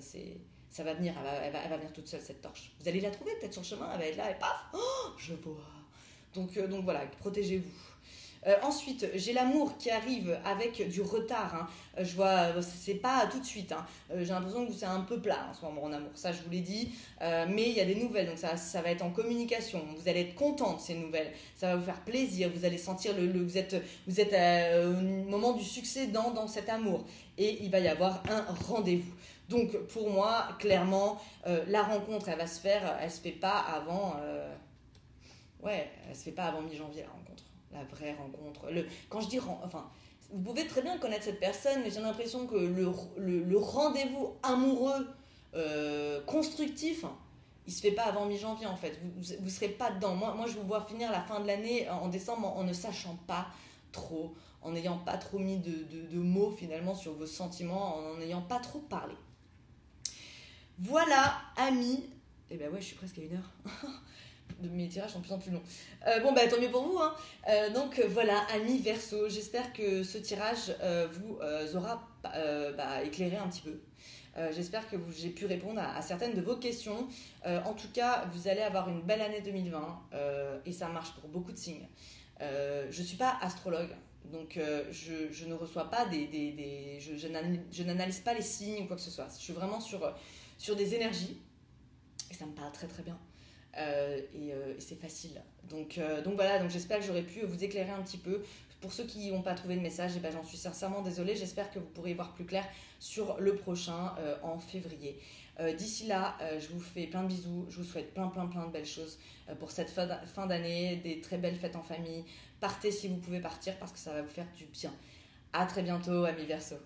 ça va venir, elle va venir toute seule cette torche. Vous allez la trouver peut-être sur le chemin, elle va être là et paf, oh, je vois. Donc voilà, protégez-vous. Ensuite, j'ai l'amour qui arrive avec du retard. Hein. Je vois, c'est pas tout de suite. Hein. J'ai l'impression que c'est un peu plat en ce moment en amour. Ça, je vous l'ai dit. Mais il y a des nouvelles, donc ça va être en communication. Vous allez être content de ces nouvelles. Ça va vous faire plaisir. Vous allez sentir vous êtes au moment du succès dans cet amour. Et il va y avoir un rendez-vous. Donc pour moi, clairement, la rencontre, elle se fait pas avant. Elle se fait pas avant mi-janvier la rencontre. La vraie rencontre. Quand je dis vous pouvez très bien connaître cette personne, mais j'ai l'impression que le rendez-vous amoureux constructif, il se fait pas avant mi-janvier en fait. Vous serez pas dedans. Moi, je vous vois finir la fin de l'année en décembre en ne sachant pas trop, en n'ayant pas trop mis de mots finalement sur vos sentiments, en n'ayant pas trop parlé. Voilà, amis. Eh ben ouais, je suis presque à 1 heure. Mes tirages sont de plus en plus longs. Tant mieux pour vous. Hein. Donc voilà, amis Verseau, j'espère que ce tirage vous aura éclairé un petit peu. J'espère que j'ai pu répondre à certaines de vos questions. En tout cas, vous allez avoir une belle année 2020 et ça marche pour beaucoup de signes. Je ne suis pas astrologue, donc je ne reçois pas je n'analyse pas les signes ou quoi que ce soit. Je suis vraiment sur des énergies et ça me parle très très bien. Et c'est facile. Donc voilà, donc j'espère que j'aurai pu vous éclairer un petit peu. Pour ceux qui n'ont pas trouvé de message, j'en suis sincèrement désolée. J'espère que vous pourrez y voir plus clair sur le prochain en février. D'ici là, je vous fais plein de bisous. Je vous souhaite plein de belles choses pour cette fin d'année, des très belles fêtes en famille. Partez si vous pouvez partir parce que ça va vous faire du bien. À très bientôt, amis Verseau.